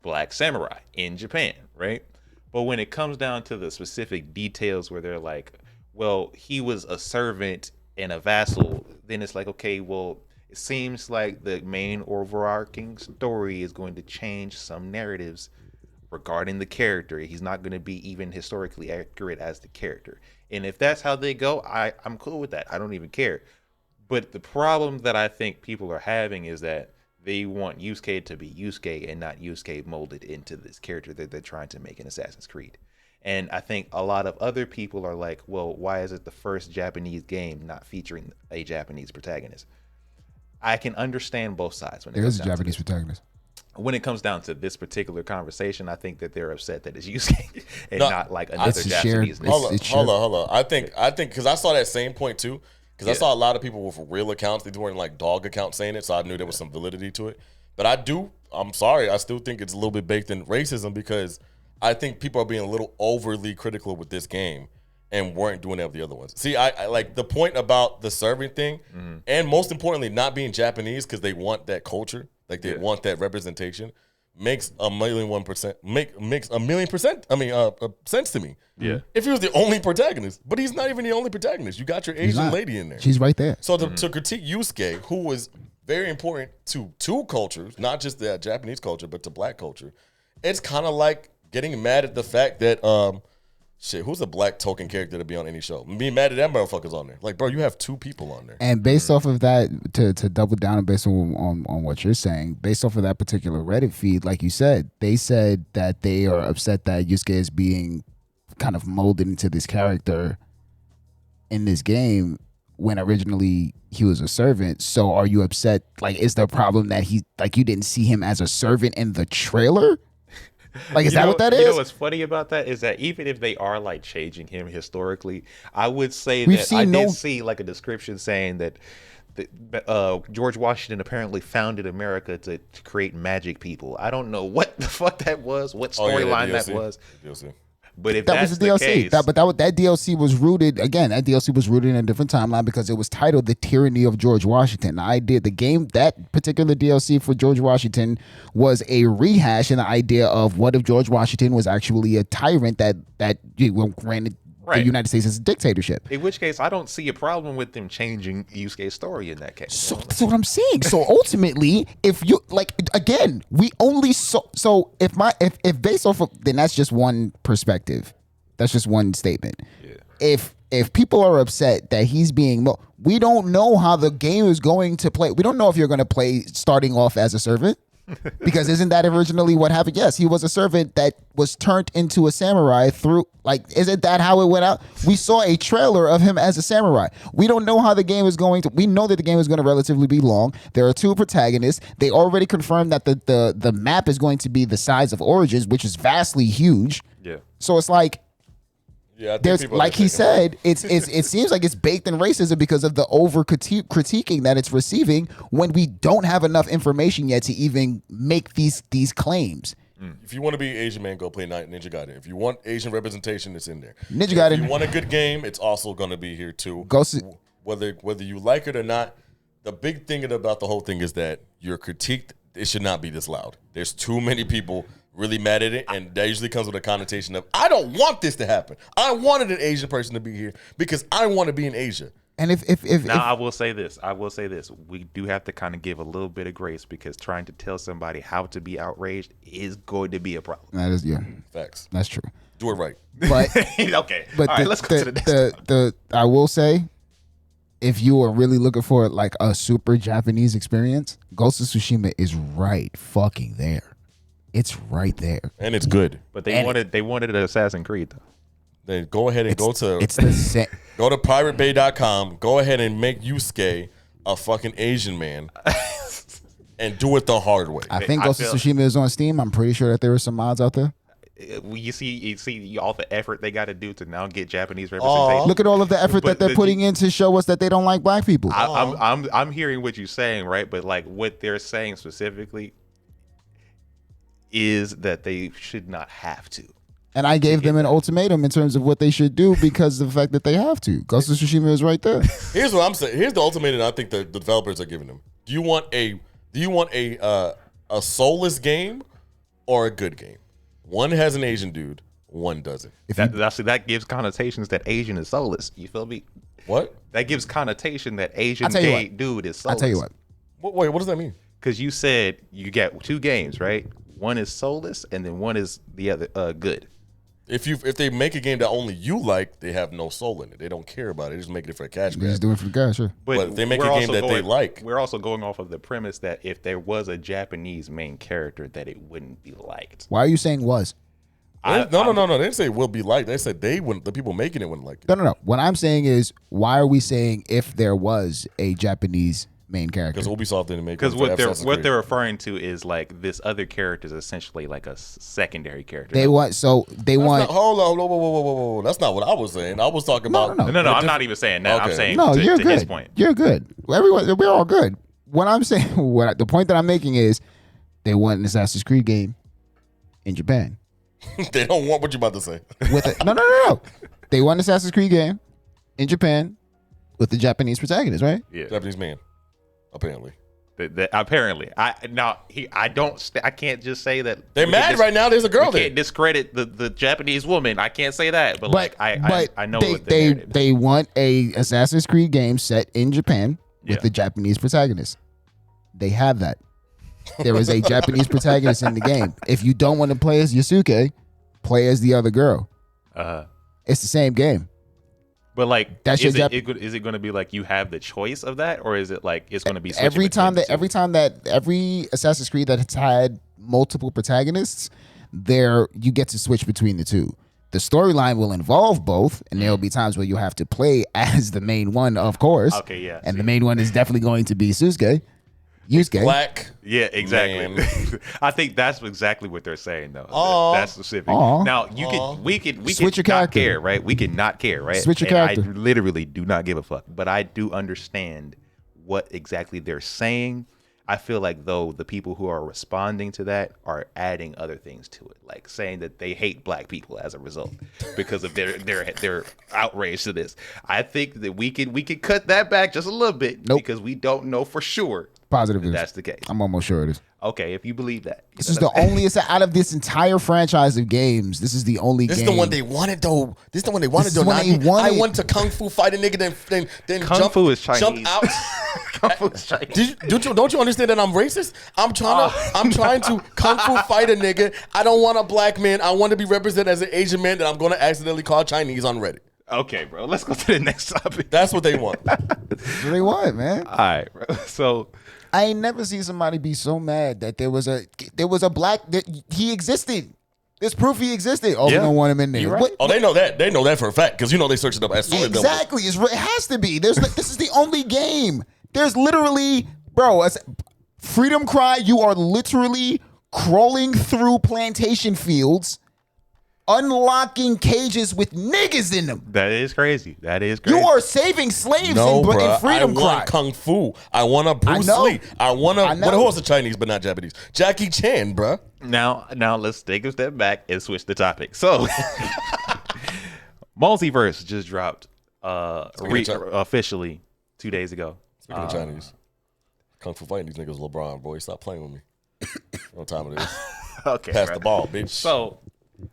black samurai in Japan, right? But when it comes down to the specific details where they're like, well, he was a servant and a vassal, then it's like, okay, well, it seems like the main overarching story is going to change some narratives regarding the character. He's not going to be even historically accurate as the character. And if that's how they go, I'm cool with that. I don't even care. But the problem that I think people are having is that they want Yusuke to be Yusuke and not Yusuke molded into this character that they're trying to make in Assassin's Creed. And I think a lot of other people are like, well, why is it the first Japanese game not featuring a Japanese protagonist? I can understand both sides. There is a Japanese protagonist. When it comes down to this particular conversation, I think that they're upset that it's Yusuke and not like another Japanese name. Hold on. I think because I saw that same point too. Because I saw a lot of people with real accounts. They weren't like dog accounts saying it, so I knew there was some validity to it. But I'm sorry, I still think it's a little bit baked in racism, because I think people are being a little overly critical with this game and weren't doing that with the other ones. See, I like the point about the serving thing, and most importantly, not being Japanese, because they want that culture, like they want that representation, makes a million percent. I mean, sense to me. Yeah. If he was the only protagonist, but he's not even the only protagonist. You got your Asian lady in there. She's right there. So to critique Yusuke, who was very important to two culters, not just the Japanese culture, but to black culture, it's kind of like getting mad at the fact that who's a black token character to be on any show? Being mad at that motherfuckers on there. Like, bro, you have two people on there. And based off of that, to double down and based on what you're saying, based off of that particular Reddit feed, like you said, they said that they are upset that Yusuke is being kind of molded into this character in this game when originally he was a servant. So are you upset? Like, is the problem that you didn't see him as a servant in the trailer? Like, is that what that is? You know what's funny about that is that even if they are like changing him historically, I would say did see like a description saying that George Washington apparently founded America to create magic people. I don't know what the fuck that was, what storyline that was. DLC. But if That that's was the the DLC. case, That DLC was rooted again. That DLC was rooted in a different timeline because it was titled "The Tyranny of George Washington." The idea, the game, that particular DLC for George Washington was a rehash and the idea of what if George Washington was actually a tyrant that granted the United States as a dictatorship. in which case, I don't see a problem with them changing Yusuke's story in that case. So that's what I'm saying. So ultimately, if you like, again, we only so if based off of, then that's just one perspective. That's just one statement. Yeah. If people are upset that he's being, we don't know how the game is going to play. We don't know if you're going to play starting off as a servant. Because isn't that originally what happened? Yes, he was a servant that was turned into a samurai through, isn't that how it went out? We saw a trailer of him as a samurai. We don't know how the game is going to, we know that the game is going to relatively be long. There are 2 protagonists. They already confirmed that the map is going to be the size of Origins, which is vastly huge. Yeah. So it's like, Yeah, I think there's, people like he understand. said, it seems like it's baked in racism because of the over critiquing that it's receiving when we don't have enough information yet to even make these claims. If you want to be Asian man, go play Ninja Gaiden. If you want Asian representation, it's in there. Ninja Gaiden. If you want a good game, it's also going to be here too. Whether you like it or not, the big thing about the whole thing is that your critique, it should not be this loud. There's too many people really mad at it, and that usually comes with a connotation of, I don't want this to happen. I wanted an Asian person to be here because I want to be in Asia. And if I will say this. We do have to kind of give a little bit of grace because trying to tell somebody how to be outraged is going to be a problem. that is, yeah, Facts. that's true. Do it right. But Okay. but All right, let's go to the next one. I will say, if you are really looking for like a super Japanese experience, Ghost of Tsushima is right fucking there. It's right there. And it's good. But they wanted an Assassin's Creed though. Then go ahead and go to piratebay.com. Go ahead and make Yusuke a fucking Asian man and do it the hard way. I think Ghost of Tsushima is on Steam. I'm pretty sure that there are some mods out there. You see all the effort they got to do to now get Japanese representation. Look at all of the effort that they're putting in to show us that they don't like black people. I'm hearing what you're saying, right? But like what they're saying specifically is that they should not have to. And I gave them an ultimatum in terms of what they should do because of the fact that they have to. Ghost of Tsushima is right there. Here's what I'm saying. Here's the ultimatum I think the developers are giving them. Do you want a soulless game or a good game? One has an Asian dude, one doesn't. That gives connotations that Asian is soulless. You feel me? What? That gives connotation that Asian gay dude is soulless. I'll tell you what. Wait, what does that mean? Because you said you get 2 games, right? One is soulless, and then one is the other good. If they make a game that only you like, they have no soul in it. They don't care about it. They just make it for a cash They grab. just do it for the cash, sure. But if they make a game that they like. We're also going off of the premise that if there was a Japanese main character, that it wouldn't be liked. Why are you saying was? No. They didn't say it will be liked. They said they wouldn't. The people making it wouldn't like it. No. What I'm saying is, why are we saying if there was a Japanese main character? Because Ubisoft didn't make it. Because what they're referring to is like this other character is essentially like a secondary character. Hold on, whoa. That's not what I was saying. I was talking about. No. I'm not even saying that. Okay. I'm saying you're to good. his point. You're good. We're all good. What I'm saying, the point that I'm making is, they want an Assassin's Creed game in Japan. They don't want what you're about to say. No. They want an Assassin's Creed game in Japan with the Japanese protagonist, right? Yeah. Japanese man, apparently. Apparently, I can't just say that They're mad right now. There's a girl there. Can't discredit the Japanese woman. I can't say that, but I know what they want a Assassin's Creed game set in Japan with the Japanese protagonist. They have that. There is a Japanese protagonist in the game. If you don't want to play as Yasuke, play as the other girl. It's the same game. But like, That's is your it going to be like you have the choice of that, or is it like it's going to be every Assassin's Creed that has had multiple protagonists, you get to switch between the two. The storyline will involve both, and there will be times where you have to play as the main one, of course. Okay, yeah. And the main one is definitely going to be Yusuke. Black. Yeah, exactly. I think that's exactly what they're saying, though. That's specific. Now we can Switch your not character. care, right? We can not care, right? Switch your And character. I literally do not give a fuck, but I do understand what exactly they're saying. I feel like though the people who are responding to that are adding other things to it, like saying that they hate black people as a result because of their outrage to this. I think that we could cut that back just a little bit because we don't know for sure. Positive that that's the case. I'm almost sure it is. Okay, if you believe that. This is the only, it's out of this entire franchise of games, this is the only This game. is the one they wanted, though. This is the one they wanted, though. I want to kung fu fight a nigga, then Kung jump, Fu is Chinese. jump out. Kung Fu is Chinese. Don't you understand that I'm racist? I'm trying to kung fu fight a nigga. I don't want a black man. I want to be represented as an Asian man that I'm going to accidentally call Chinese on Reddit. Okay, bro. Let's go to the next topic. That's what they want. That's what they want, man. All right, bro. So I ain't never seen somebody be so mad that there was a black that he existed. There's proof he existed. Oh, we don't want him in there. Right. Oh, they know that. They know that for a fact because they searched it up as soon as exactly. It has to be. This is the only game. There's literally, bro, Freedom Cry. You are literally crawling through plantation fields, unlocking cages with niggas in them. that is crazy. That is crazy. You are saving slaves in Freedom Cry. I want Kung Fu. I want a Bruce Lee. I want a who else is Chinese but not Japanese? Jackie Chan, bruh. Now let's take a step back and switch the topic. So, Multiverse just dropped officially 2 days ago. Speaking of Chinese, Kung Fu fighting these niggas, LeBron, boy, stop playing with me. What time it is? Okay, Pass the ball, bitch. So,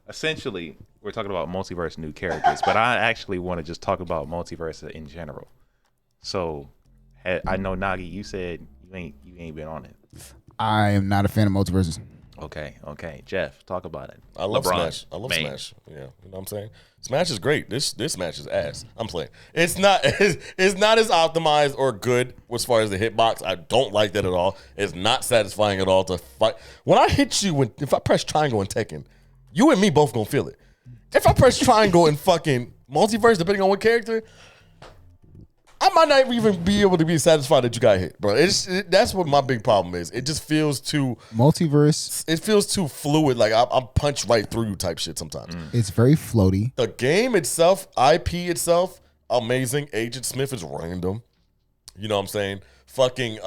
essentially, we're talking about Multiverse new characters, but I actually want to just talk about Multiverse in general. So, I know Nagi, you said you ain't been on it. I am not a fan of Multiverses. Okay. Jeff, talk about it. I love LeBron, Smash. I love man. Smash. Yeah, you know what I'm saying? Smash is great. This Smash is ass. I'm playing. It's not as optimized or good as far as the hitbox. I don't like that at all. It's not satisfying at all to fight. When I hit you, if I press triangle in Tekken, you and me both gonna feel it. If I press triangle in fucking Multiverse, depending on what character, I might not even be able to be satisfied that you got hit, bro. That's what my big problem is. It just feels too Multiverse. It feels too fluid. Like I'm punched right through you type shit sometimes. It's very floaty. The game itself, IP itself, amazing. Agent Smith is random. You know what I'm saying? Fucking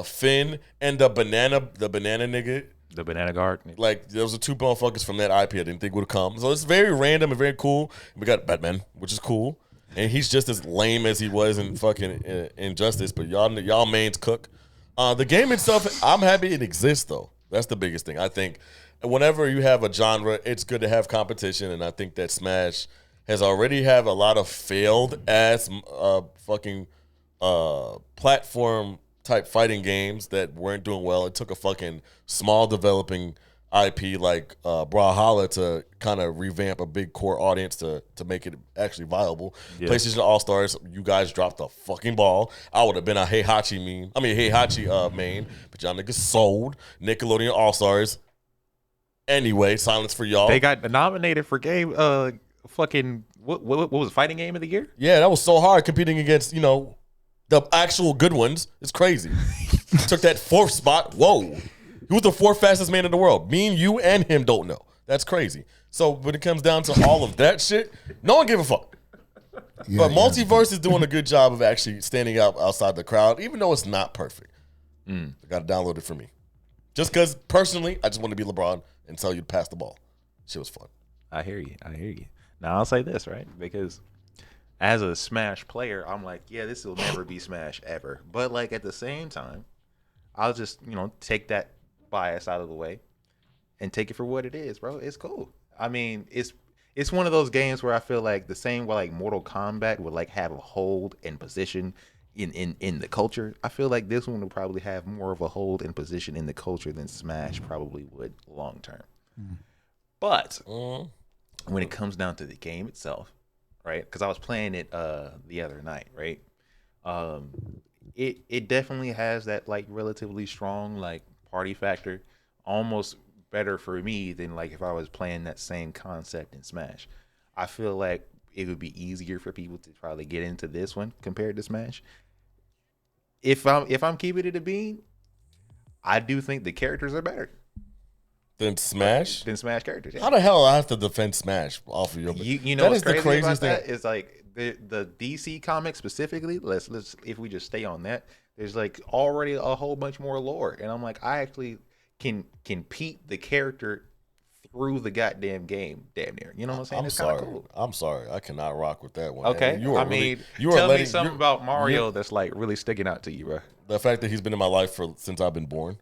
Finn and the banana nigga. The banana guard. Like there was a two motherfuckers from that IP I didn't think would have come. So it's very random and very cool. We got Batman, which is cool. And he's just as lame as he was in fucking Injustice, but y'all mains cook. The game itself, I'm happy it exists though. That's the biggest thing. I think whenever you have a genre, it's good to have competition, and I think that Smash has already have a lot of failed ass fucking platform type fighting games that weren't doing well. It took a fucking small developing IP like Brawlhalla to kind of revamp a big core audience to make it actually viable. Yeah. PlayStation All-Stars, you guys dropped the fucking ball. I would have been a Heihachi main, but y'all niggas sold. Nickelodeon All-Stars. Anyway, silence for y'all. They got nominated for game fucking what was fighting game of the year? Yeah, that was so hard competing against, the actual good ones. It's crazy. Took that 4th spot. Whoa. He was the 4th fastest man in the world. Me and you and him don't know. That's crazy. So when it comes down to all of that shit, no one give a fuck. But Multiverse is doing a good job of actually standing out outside the crowd, even though it's not perfect. I got to download it for me. Just because, personally, I just want to be LeBron and tell you to pass the ball. Shit was fun. I hear you. Now, I'll say this, right? Because as a Smash player, I'm like, yeah, this will never be Smash ever. But, like, at the same time, I'll just, take that bias out of the way and take it for what it is, bro. It's cool. I mean, it's one of those games where I feel like the same way like Mortal Kombat would like have a hold and position in the culture. I feel like this one will probably have more of a hold and position in the culture than Smash probably would long term. But when it comes down to the game itself, right? Because I was playing it the other night, right? It definitely has that like relatively strong like party factor, almost better for me than like if I was playing that same concept in Smash. I feel like it would be easier for people to probably get into this one compared to Smash. If I'm keeping it a bean, I do think the characters are better than Smash. Than Smash characters. Yeah. How the hell I have to defend Smash off of your? You know what's crazy about that is like the DC comics specifically, let's if we just stay on that, there's like already a whole bunch more lore, and I'm like, I actually can peep the character through the goddamn game, damn near. You know what I'm saying? I'm It's sorry. kind of cool. I'm sorry. I cannot rock with that one. Okay, You are I mean, you are tell letting, me something about Mario that's like really sticking out to you, bro. the fact that he's been in my life since I've been born.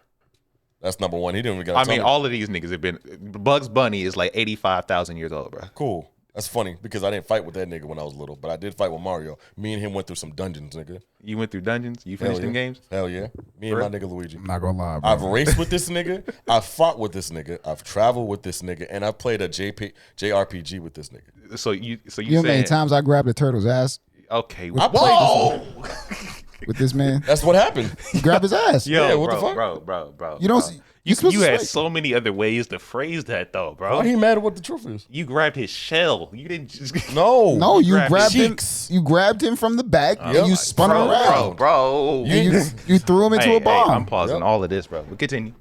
That's number one. He didn't even. I mean, all of these niggas have been. Bugs Bunny is like 85,000 years old, bro. Cool. That's funny because I didn't fight with that nigga when I was little, but I did fight with Mario. Me and him went through some dungeons, nigga. You went through dungeons? You finished them games? Hell yeah. Me and my nigga Luigi. I'm not gonna lie, bro. I've raced with this nigga. I've fought with this nigga. I've traveled with this nigga, and I've played a JRPG with this nigga. So you You know how many saying times I grabbed a turtle's ass okay? I played. with this man? That's what happened. You grab his ass. Yo, Yeah, what bro, the fuck? bro. You don't. You supposed to had switch. so many other ways to phrase that though, bro. Why he mad at what the truth is? You grabbed his shell. You didn't just No, You grabbed grabbed him. cheeks. You grabbed him from the back and you spun him around. bro. And you threw him into Hey, a bomb. I'm pausing Yep. all of this, bro. But continue.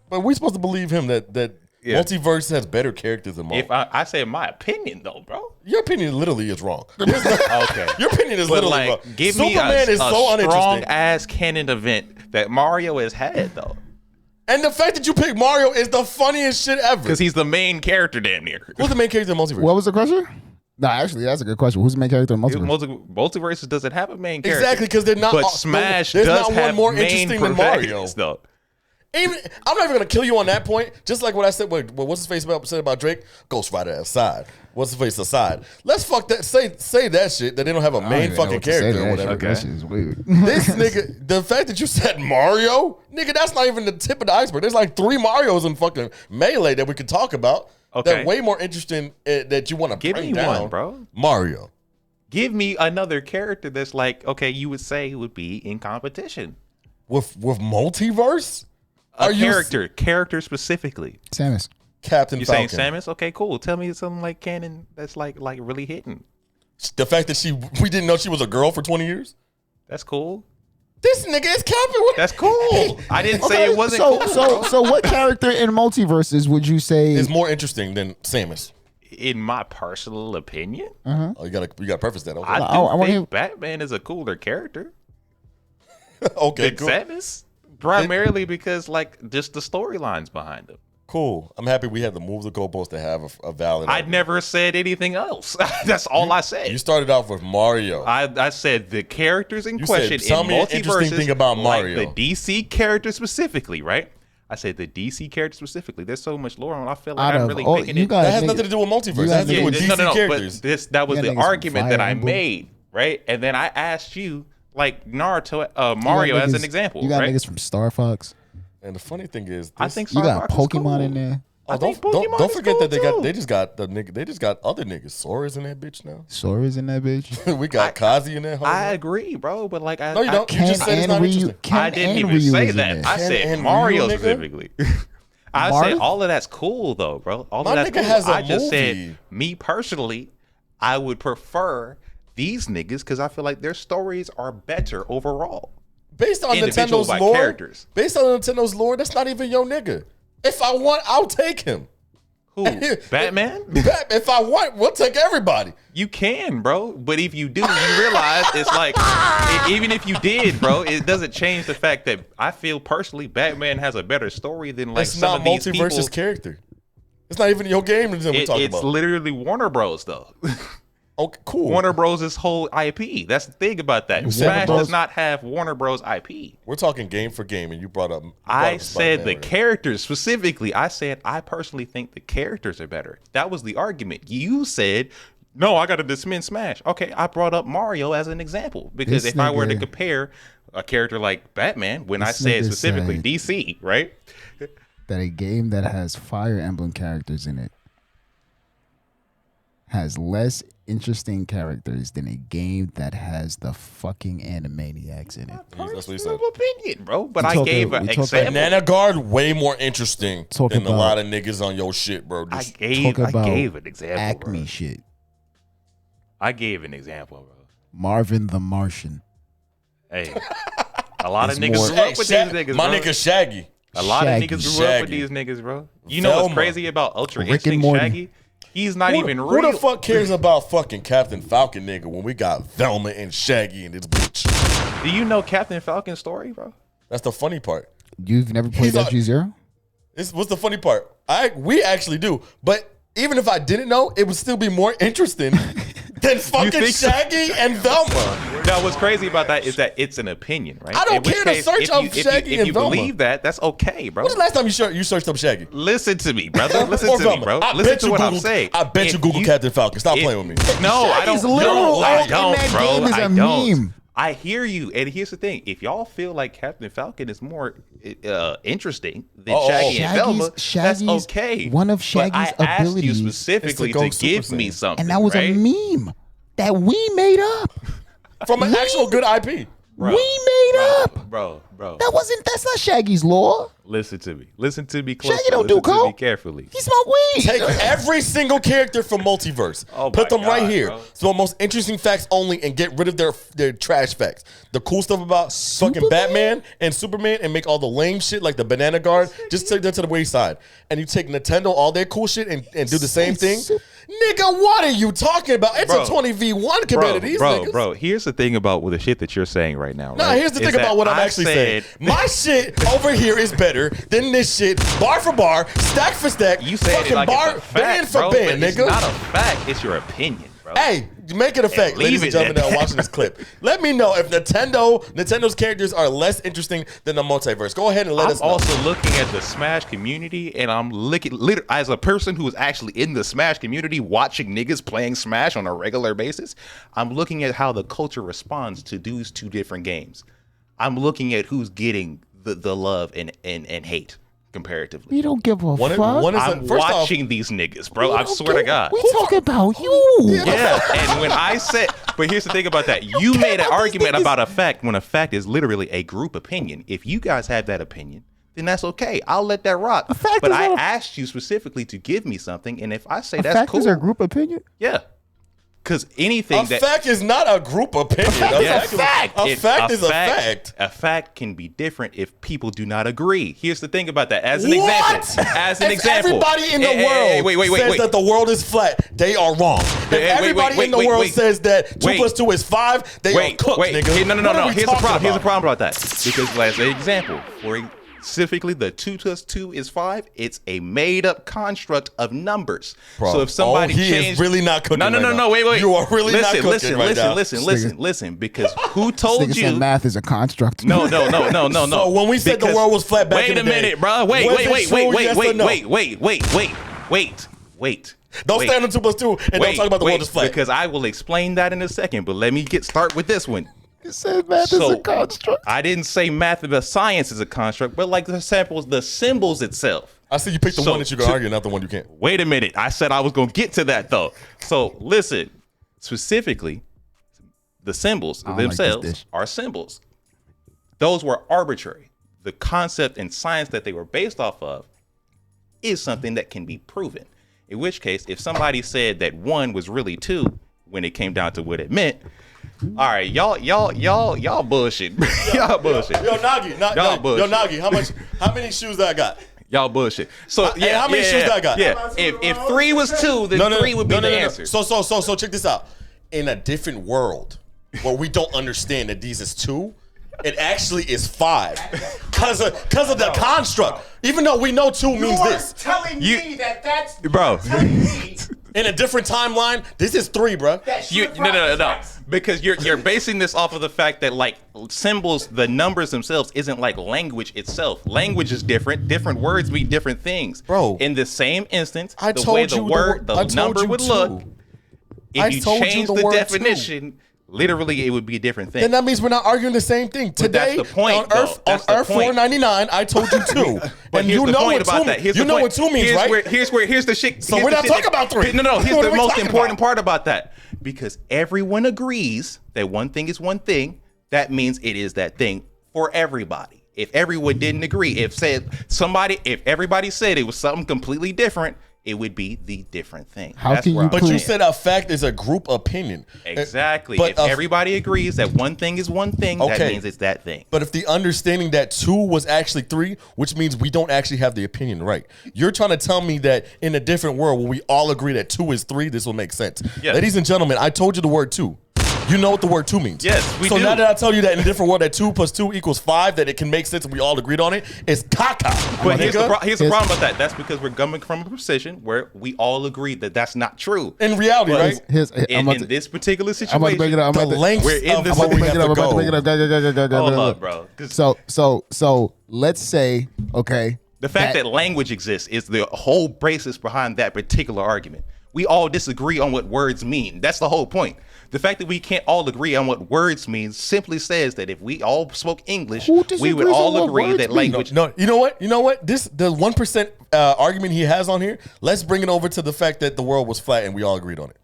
But we supposed to believe him that Yeah. Multiverse has better characters than Marvel. If I say my opinion though, bro. Your opinion literally is wrong. Okay. Your opinion is But literally like, wrong. give me Superman a is so strong uninteresting. ass canon event that Mario has had though, And the fact that you picked Mario is the funniest shit ever. because he's the main character damn near. Who's the main character in Multiverse? What was the question? No, actually, that's a good question. Who's the main character in Multiverse? Multiverses doesn't have a main character. Exactly, because they're not. But Smash there's does not have one more main interesting than Mario. protagonists, though. Even I'm not even gonna kill you on that point. Just like what I said. What what's his face said about Drake? Ghost Rider aside. What's his face aside? Let's fuck that. Say that shit that they don't have a I don't main even know fucking what to say to character or that whatever. shit. That shit is weird. This nigga, the fact that you said Mario, nigga, that's not even the tip of the iceberg. There's like 3 Marios in fucking Melee that we could talk about. Okay. That way more interesting that you want to Give bring me down. one, bro. Mario. Give me another character that's like, okay, you would say would be in competition. With Multiverse? A character specifically. Samus. Captain You Falcon. saying Samus? Okay, cool. Tell me something like canon that's like really hitting. The fact that we didn't know she was a girl for 20 years? That's cool. This nigga is capping. That's cool. I didn't say it wasn't so, cool. so what character in Multiverses would you say Is more interesting than Samus. In my personal opinion, Oh, you gotta preface that. Okay, I do I wanna think hear- Batman is a cooler character okay, than cool. Samus. Primarily because like just the storylines behind him. Cool. I'm happy we had to move the goalpost to have a valid. I argument. never said anything else. That's all I said. You started off with Mario. I said the characters in You question said, tell in me an interesting Multiverses, thing about Mario. like the DC character specifically, right? I said the DC character specifically. There's so much lore, and I feel like out I'm of really all picking you it. guys? that has nothing to do with Multiverse. you That has to do got with niggas- DC no. characters. But that was You got the niggas from argument Fire that I Emblem. made, right? And then I asked you, like Naruto, Mario as an example, You got right? niggas from Star Fox. And the funny thing is, I this- think You got Star Fox is Pokemon cool. in there. Oh, I think don't Pokemon don't is forget cool, that too. they just got the nigga. They just got other niggas. Sora's in that bitch now. Sora's in that bitch. We got Kazi in that. I agree, bro, but like No, you don't. You Ken just said it's and not Ryu. interesting. Ken I didn't and even Ryu say is in that. there. I Ken said and Mario Ryu, nigga? specifically. I Marth? said all of that's cool though, bro. All My of that's nigga cool. has a I just movie. said me personally, I would prefer these niggas because I feel like their stories are better overall. Based on Individual Nintendo's by lore, characters. based on Nintendo's lore, that's not even your nigga. If I want, I'll take him. Who? Batman? If I want, we'll take everybody. You can, bro. But if you do, you realize it's like, even if you did, bro, it doesn't change the fact that I feel personally Batman has a better story than like It's some not of these Multiverse's people. character. It's not even your game that we're talking It's about. literally Warner Bros. Though. Okay, cool. Warner Bros.'s whole IP. That's the thing about that. said Smash Bros. does not have Warner Bros. IP. We're talking game for game, and you brought up. I said the Spider-Man. characters specifically. I said I personally think the characters are better. That was the argument. You said, no, I got to dismiss Smash. Okay, I brought up Mario as an example because This if I were to nigga- compare a character like Batman, when I This said nigga specifically said- DC, right? That a game that has Fire Emblem characters in it has less interesting characters than a game that has the fucking Animaniacs in it. That's what he said. Personal opinion, bro. But We I talking- gave an we talking- example. Banana Guard way more interesting Talk than a about- lot of niggas on your shit, bro. I Just, gave Talk about an example, Acme bro. shit. I gave an example, bro. Marvin the Martian. Hey, a lot of It's niggas more- grew Hey, up with Shag- these niggas, my bro. nigga Shaggy. A lot Shaggy. of niggas grew up with Shaggy. these niggas, bro. You know what's Velma. crazy about Ultra Rick and Instinct Morty. Shaggy? He's not even Who real. the fuck cares about fucking Captain Falcon, nigga, when we got Velma and Shaggy in this bitch? Do you know Captain Falcon's story, bro? That's the funny part. You've never played FG0? What's the funny part? We actually do, but even if I didn't know, it would still be more interesting than fucking Shaggy and Velma. Now, what's crazy about that is that it's an opinion, right? I don't care to search up Shaggy if and you Velma. believe that, that's okay, bro. When's the last time you searched up Shaggy? Listen to me, brother. Listen Or to Velma? me, bro. I Listen bet to you what I'm Googled- saying. I bet you Google Captain Falcon. Stop playing with me. No, I don't. Shaggy's literal No, I role in don't, that bro. game is I a don't. meme. I hear you, and here's the thing: if y'all feel like Captain Falcon is more interesting than Shaggy and Velma, that's okay. One of But Shaggy's I asked you abilities specifically is to go to give Super me Saiyan. something, and that was right? a meme that we made up. From an actual good IP. Bro, we made up. bro. That's not Shaggy's lore. Listen to me. Listen to me closely. Shaggy don't do Listen to me coke. carefully. He smoked weed. Take every single character from Multiverse, Oh put my them right God, here. bro. So most interesting facts only, and get rid of their trash facts. The cool stuff about fucking Superman? Batman and Superman, and make all the lame shit like the banana guard. Just take that to the wayside, and you take Nintendo, all their cool shit, and do the same thing. Nigga, what are you talking about? It's Bro. a 20v1 compared to these niggas. Bro, here's the thing about the shit that you're saying right now. Nah, right? here's the Is thing that about what I'm I actually said- saying. My shit over here is better than this shit, bar for bar, stack for stack, You say fucking it like bar, it's a band fact, for bro, band, but it's nigga. not a fact. It's your opinion, bro. Hey, make it a fact, ladies leave and it gentlemen at that are that. watching this clip. Let me know if Nintendo's characters are less interesting than the multiverse. Go ahead and let I'm us know. also looking at the Smash community, and I'm looking as a person who is actually in the Smash community, watching niggas playing Smash on a regular basis. I'm looking at how the culture responds to these two different games. I'm looking at who's getting the love and hate comparatively. We don't give a One fuck. is I'm first off, watching these niggas, bro. I swear to God. We talking about you. Yeah, and when I said, but here's the thing about that. You made an argument about a fact when a fact is literally a group opinion. If you guys have that opinion, then that's okay. I'll let that rock. fact But is I not a- asked you specifically to give me something, and if I say A that's fact cool, is a group opinion. yeah. Because anything a that fact is not a group opinion. Yeah. A fact is a fact. A fact can be different if people do not agree. Here's the thing about that. As an What? example. As an If example. everybody in the Hey, world wait, says that the world is flat, they are wrong. If Hey, wait, everybody in the world says that 2 + 2 is 5, they are cooked, nigga. Hey, no. What are we Here's the talking problem. Here's the about? problem about that. Because as an example, specifically the 2 + 2 is 5, it's a made up construct of numbers. Bro, so if somebody he is changed, really not cooking No, right now. wait. You are really not cooking right now. Listen. Because who told Nigga you? said math is a construct. No. So when we said the world was flat back in the day, wait a minute, bro. Wait. was it true, yes or no? Wait. Don't stand on 2 + 2 and don't talk about the world is flat. Because I will explain that in a second. But let me start with this one. He said math is a construct. I didn't say math of the science is a construct, but like the symbols itself. I see you picked the So, one that you can argue, not the one you can't. Wait a minute. I said I was going to get to that though. So listen, specifically, the symbols I don't like this themselves dish. are symbols. Those were arbitrary. The concept and science that they were based off of is something that can be proven. In which case, if somebody said that 1 was really 2 when it came down to what it meant, all right, y'all bullshit. Y'all bullshit. Yo, Nagi, how many shoes that I got? Y'all bullshit. So how many shoes I got? Yeah. If 3 was 2, then 3 would be the answer. So check this out. In a different world where we don't understand that these is 2, it actually is 5. Cause of the construct. Even though we know 2 means this. telling me that's Bro. telling me In a different timeline, this is 3, bro. that You, shit no. facts. Because you're basing this off of the fact that like symbols, the numbers themselves isn't like language itself. Language is different. Different words mean different things. Bro. In the same instance, I the told way the you word, I the told number you would too. look, I if you told you change the the word too. definition, literally it would be a different thing. Then that means we're not arguing the same thing. But that's Today, the point, on though. Earth, That's the Earth point. 499, I told you 2. But And here's you the know point what 2 about that. means. Here's You the know point. what 2 means, right? Here's the shit. So here's we're the not shit talking about 3. No. Here's What the are we most talking important about? part about that. Because everyone agrees that one thing is one thing, that means it is that thing for everybody. If everyone didn't agree, if everybody said it was something completely different, it would be the different thing. How can where you I'm But you saying. said a fact is a group opinion. Exactly. But If everybody agrees that one thing is one thing, that Okay. means it's that thing. But if the understanding that 2 was actually 3, which means we don't actually have the opinion right. You're trying to tell me that in a different world where we all agree that 2 is 3, this will make sense. Yes. Ladies and gentlemen, I told you the word 2. You know what the word 2 means. Yes, we so do. now that I tell you that in a different world that 2 plus 2 equals 5, that it can make sense and we all agreed on it, it's caca. But here's the Here's- problem about that. That's because we're coming from a position where we all agree that that's not true. In reality, But right? In this particular situation, I'm about to bring it up. The lengths we're in of this- where I'm about we to have bring it up. to I'm about to bring it go. up. Go. hold up, bro. 'Cause So let's say, okay. the fact that language exists is the whole basis behind that particular argument. We all disagree on what words mean. That's the whole point. The fact that we can't all agree on what words mean simply says that if we all spoke English, Who we would disagrees on all what agree words that mean? language. No, you know what? The 1% argument he has on here, let's bring it over to the fact that the world was flat and we all agreed on it.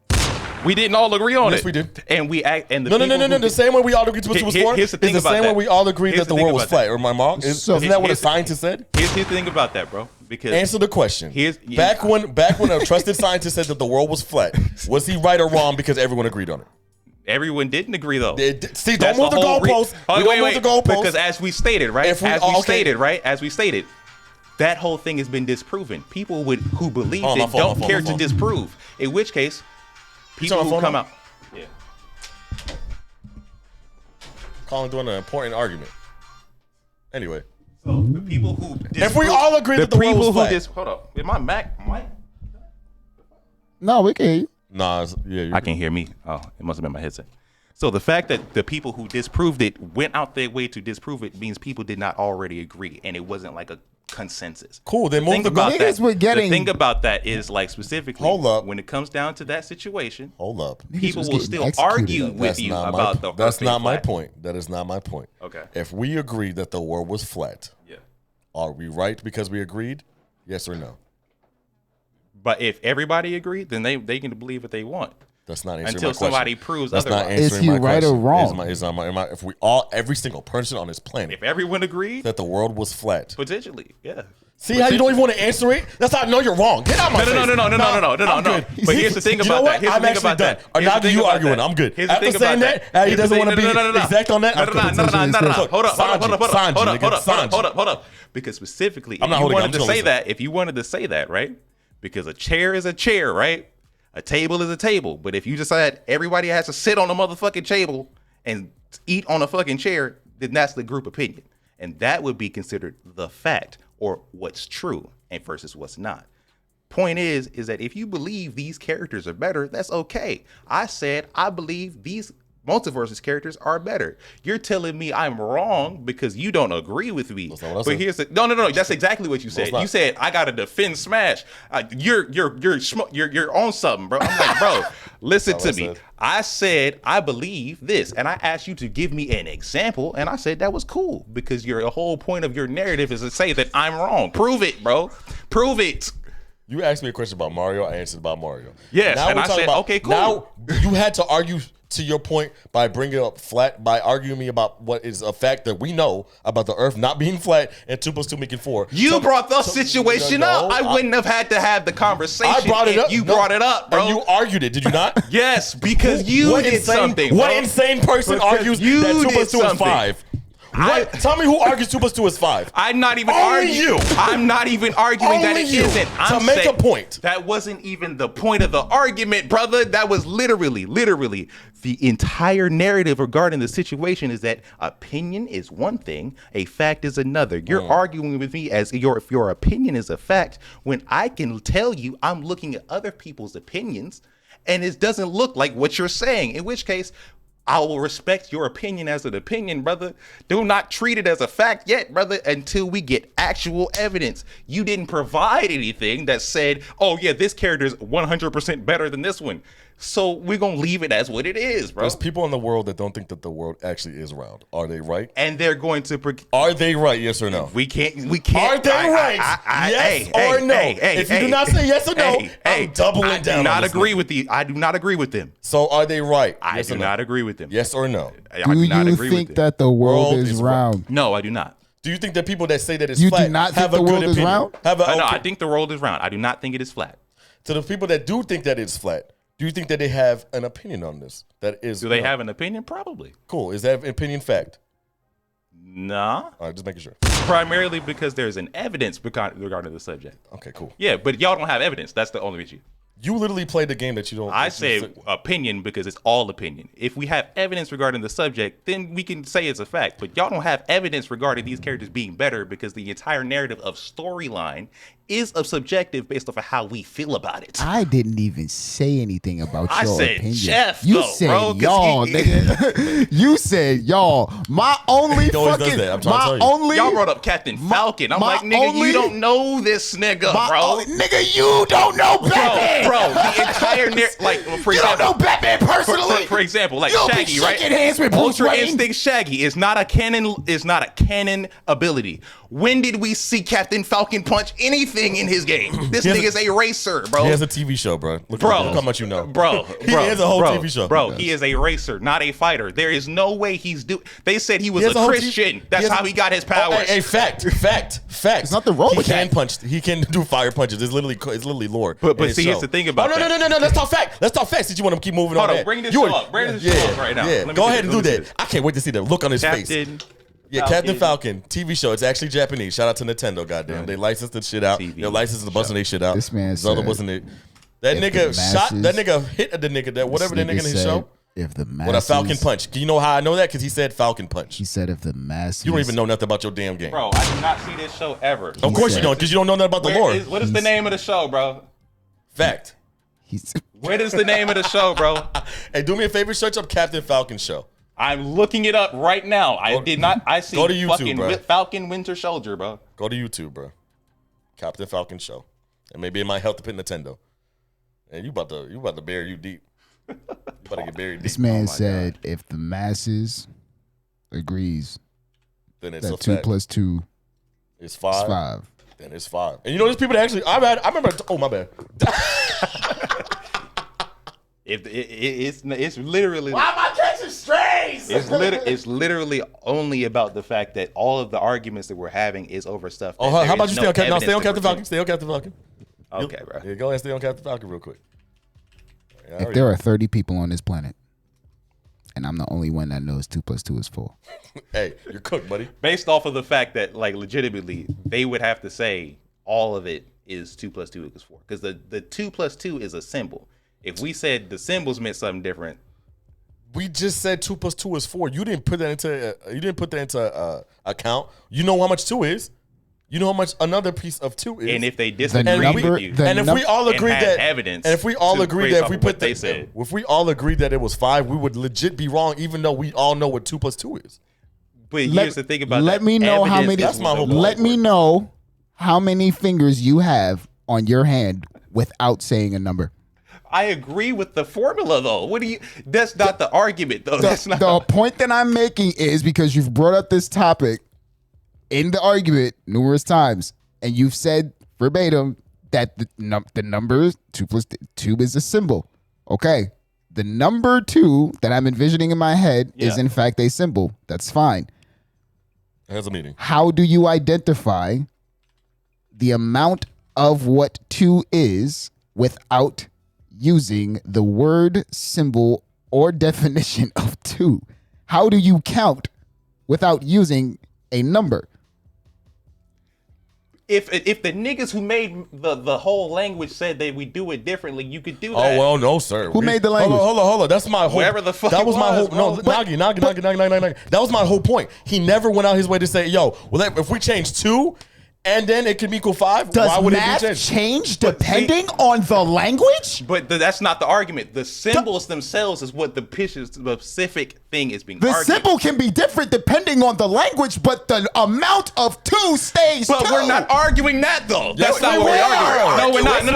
We didn't all agree on it. Yes, we did. And we act. And the No. people who The same way we all agreed to what it was for Here's the is thing the about same way that. we all agreed Here's that the the thing world was about that. flat. Or am I wrong? So- Isn't that what a here's the- scientist said? Here's the thing about that, bro. Because Answer the question. Here's- back when a trusted scientist said that the world was flat, was he right or wrong because everyone agreed on it? everyone didn't agree though. See, That's don't move the whole goalposts. Oh, We don't move the goalposts. Because as we stated, right? If we- As we okay. stated, that whole thing has been disproven. People who believe Oh, my it fault, don't my fault, care my to fault. disprove. In which case, people turn my who phone come on? out. Yeah. Colin doing an important argument. Anyway, So the people who if we all agree that the world was flat, hold up, is my Mac mic? No, we can hear you. nah, I can hear me. Oh, it must have been my headset. So the fact that the people who disproved it went out their way to disprove it means people did not already agree, and it wasn't like a consensus. Cool, then move Thing the about goal- Niggas were that, getting- the thing about that is like specifically Hold up. when it comes down to that situation, hold up. people was will getting still executed. argue with That's you not about my, the That's earth being not my flat. point. That is not my point. Okay. If we agree that the world was flat, Yeah. are we right because we agreed? Yes or no? But if everybody agreed, then they can believe what they want. That's not answering Until my question. somebody proves That's not otherwise. Is answering he my right or question. wrong? If we all, every single person on this planet, If everyone agreed, that the world was flat. potentially, yeah. See how you don't even want to answer it? That's how I know you're wrong. Get out of my No, face. no. I'm good. But here's the thing You know about what? that. Here's the I'm thing actually about done. that. Or Here's now the thing you about arguing. that. I'm good. Here's the After thing saying about that, he Here's the doesn't thing- want to be exact on that. No. Hold up. Sanji. Hold up. Because specifically, I'm if not you holding it, wanted I'm to say totally that, if you wanted to say that, right? Because a chair is a chair, right? A table is a table. But if you decide everybody has to sit on a motherfucking table and eat on a fucking chair, then that's the group opinion. And that would be considered the fact or what's true and versus what's not. Point is that if you believe these characters are better, that's okay. I said I believe these Multiversus characters are better. You're telling me I'm wrong because you don't agree with me. That's not what I But said. here's the no. That's exactly what you said. it's not. You said I gotta defend Smash. You're on something, bro. I'm like, bro, listen to what I me. said. I said I believe this, and I asked you to give me an example, and I said that was cool because your whole point of your narrative is to say that I'm wrong. Prove it, bro. Prove it. You asked me a question about Mario. I answered about Mario. Yes, Now and we're I talking said, okay, cool. Now you had to argue to your point by bringing up flat, by arguing me about what is a fact that we know about the Earth not being flat and 2 + 2 making 4. You brought the situation up. I wouldn't have had to have the conversation. I brought it if up. You No. brought it up, bro. And you argued it, did you not? Yes, because you What did insane, something. What bro. insane person Because argues you that 2 did + 2 is something. 5? What? Tell me who argues 2 + 2 is 5. I'm not even Only arguing. you. I'm not even arguing that Only it you. isn't. I'm To make saying a point. That wasn't even the point of the argument, brother. That was literally the entire narrative regarding the situation is that opinion is one thing, a fact is another. You're arguing with me as if your opinion is a fact when I can tell you I'm looking at other people's opinions and it doesn't look like what you're saying. In which case, I will respect your opinion as an opinion, brother. Do not treat it as a fact yet, brother, until we get actual evidence. You didn't provide anything that said, oh, yeah, this character is 100% better than this one. So we're going to leave it as what it is, bro. There's people in the world that don't think that the world actually is round. Are they right? And they're going to... Are they right? Yes or no? We can't... Are they right? Yes or no? If you do not say yes or no, I'm doubling down. I do not on this agree nigga. with you. I do not agree with them. So are they right? I Yes do or no? not agree with them. Yes or no? I Do do not you agree think with them. that the world World is is round? No, I do not. Do you think that people that say that it's You flat do not think have the a good world is opinion? round? Have a, No, okay. I think the world is round. I do not think it is flat. To the people that do think that it's flat, do you think that they have an opinion on this? That is, Do they have an opinion? Probably. cool? Is that an opinion fact? Nah. All right, just making sure. Primarily because there's an evidence regarding the subject. Okay, cool. Yeah, but y'all don't have evidence. That's the only issue. You literally played the game that you don't. I say opinion because it's all opinion. If we have evidence regarding the subject, then we can say it's a fact. But y'all don't have evidence regarding these characters being better because the entire narrative of storyline is subjective based off of how we feel about it. I didn't even say anything about I your said opinion. Jeff, You though, said bro, 'cause y'all, he- nigga. You said y'all. My only He always does fucking. that. I'm trying to My tell you. only. Y'all brought up Captain Falcon. I'm my like, nigga, only- you don't know this nigga, my bro. only- nigga, you don't know Batman. Bro, the entire like for You don't example, know Batman personally. for example, like You don't be Shaggy, right? shaking hands with Bruce Ultra Wayne. Instinct Shaggy is not a canon ability. When did we see Captain Falcon punch anything in his game? This He has nigga's a racer, bro. He has a TV show, bro. Look Bro. how much you know. Bro, He has a whole TV show. Bro, he is a racer, not a fighter. There is no way he's They said he was He has a whole Christian. he That's has how he got his powers. Hey, fact. There's nothing wrong He with can that. punch. He can do fire punches. It's literally lore. But in his see, here's show. the thing about no. Let's talk fact. Let's talk facts. Since you want to keep moving Hold on. on, that. bring this You show were- up. Bring this show up right now. Yeah, Let me go see ahead and this. do Let me see that. I can't wait to see the look on his face. Captain. Yeah, Captain Falcon TV show. It's actually Japanese. Shout out to Nintendo. Goddamn, they licensed the shit out. TV They licensed the busting they shit out. This man Zelda said, wasn't it. That if nigga the shot. That masses- nigga hit the nigga. That whatever that This nigga in his said, show. If the masses, With a Falcon punch. Do you know how I know that? Because he said Falcon punch. He said if the masses. You don't even know nothing about your damn game. Bro, I did not see this show ever. Of course said- you don't, because you don't know nothing about the lore. What is the name of the show, bro? Fact. He's, What is the name of the show, bro? Hey, do me a favor, search up Captain Falcon show. I'm looking it up right now. I did not. I see go to YouTube, fucking bro. Falcon Winter Soldier, bro. Go to YouTube, bro. Captain Falcon show, and maybe it might help to put Nintendo. And you about to bury you deep. You about to get buried deep. this man said if the masses agrees Then it's a that 2 fact. plus 2 It's is 5. 5. Then it's 5. And you know, there's people that actually. I remember. Oh my bad. It's literally. Why am I catching strays? It's literally only about the fact that all of the arguments that we're having is over stuff. Oh, how about you stay on Captain? No, stay on Captain Falcon. Stay on Captain Falcon. Okay, bro. Yeah, go ahead and stay on Captain Falcon real quick. Yeah, If there are 30 people on this planet, and I'm the only one that knows 2 plus 2 is 4. Hey, you're cooked, buddy. Based off of the fact that, like, legitimately, they would have to say all of it is 2 plus 2 equals 4, because the 2 plus 2 is a symbol. If we said the symbols meant something different, We just said 2 plus 2 is 4. You didn't put that into account. You know how much 2 is. You know how much another piece of 2 is. and if they The disagree number- with you, the and if we all and agreed had that evidence and if we all to agreed base that if off we of what put they the, said. if we all agreed that it was 5, we would legit be wrong, even though we all know what 2 plus 2 is. But here's the thing about let that. me know how Evidence many. is That's my whole the- Let me know how many fingers you have on your hand without saying a number. I agree with the formula, though. What do you? That's not the argument, though. That's not. The point that I'm making is because you've brought up this topic in the argument numerous times, and you've said verbatim that the number 2 plus 2 is a symbol. Okay. The number 2 that I'm envisioning in my head is Yeah. in fact a symbol. That's fine. It has a meaning. How do you identify the amount of what 2 is without using the word, symbol, or definition of 2? How do you count without using a number? If the niggas who made the whole language said that we do it differently, you could do Oh that. well, no, sir. Who made the language? Hold on. That's my whole. Whoever the fuck that it was my whole. was, No, bro. Nagi. That was my whole point. He never went out his way to say, "Yo, well, if we change 2, and then it could equal 5, Does why would it math be changed?" change depending on the language? But that's not the argument. The symbols themselves is what the specific thing is being The argued. symbol can be different depending on the language, but the amount of 2 stays But 2. we're not arguing that, though. That's Yes, not we what we're were. arguing. No, we're not. No.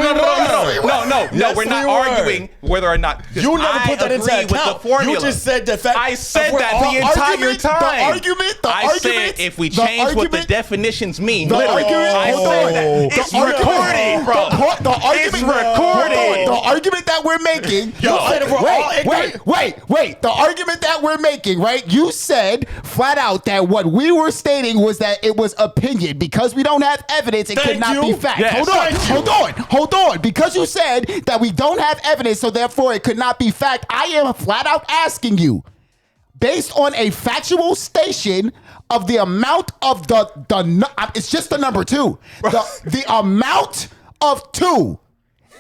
Yes, We're not we were. arguing whether or not. 'cause You never I put that into agree with account. the formula. You just said the fact. I said if we're that all the entire argument- time. The argument. I said if we change what the definitions mean, The literally, It's recorded, bro. It's recorded. The argument that we're making. Wait. The argument that we're making, right? You said flat out that what we were stating was that it was opinion because we don't have evidence. It could not be fact. Yes. Hold on. Because you said that we don't have evidence, so therefore it could not be fact. I am flat out asking you, based on a factual station of the amount of it's just the number 2. The amount of 2.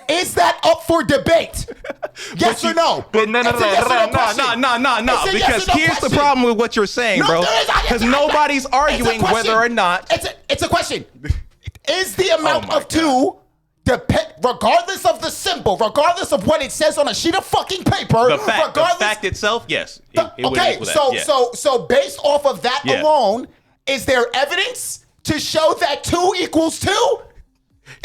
Is that up for debate? Yes or no? But no. Because here's the problem with what you're saying, bro. Because nobody's arguing whether or not. It's a question. Is the amount of 2 regardless of the symbol, regardless of what it says on a sheet of fucking paper, the fact itself, yes. Okay, so based off of that alone, is there evidence to show that 2 equals 2?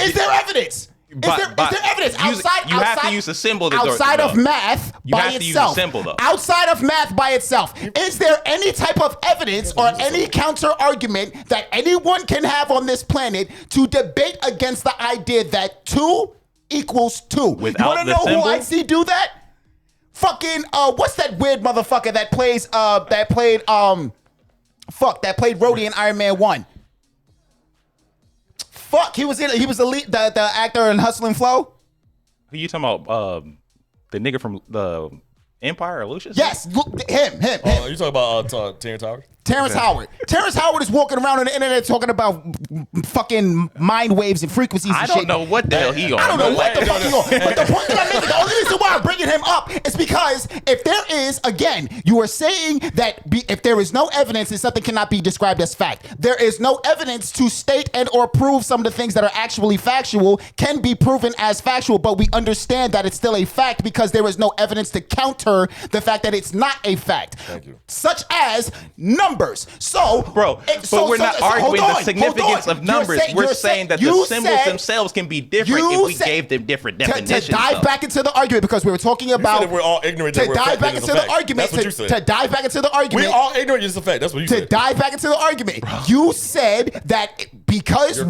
Is there evidence? Is there evidence outside? You have to use a symbol outside of math by itself. You have to use a symbol, though. Outside of math by itself, is there any type of evidence or any counter argument that anyone can have on this planet to debate against the idea that 2 equals 2? Without you want to know symbol? who I see do that? Fucking what's that weird motherfucker that played Rhodey in Iron Man 1? Fuck, he was the lead, the actor in Hustle and Flow. Who you talking about? The nigga from the Empire or Lucius? Yes, him. Oh, you talking about Terrence Howard? Terrence Howard. Terrence Howard is walking around on the internet talking about fucking mind waves and frequencies and shit. I don't know what the hell he on. I don't know what the fuck he on. But the point that I'm making, the only reason why I'm bringing him up is because if there is, again, you are saying that if there is no evidence, then something cannot be described as fact. There is no evidence to state and or prove some of the things that are actually factual can be proven as factual, but we understand that it's still a fact because there is no evidence to counter the fact that it's not a fact. Thank you. Such as numbers. So, bro, but we're not arguing the significance of numbers. We're saying that the symbols themselves can be different if we gave them different definitions. To dive back into the argument, because we were talking about. You said we're all ignorant. To dive back into the argument. That's what you said. To dive back into the argument. We're all ignorant. It's a fact. That's what you said. To dive back into the argument, you said that because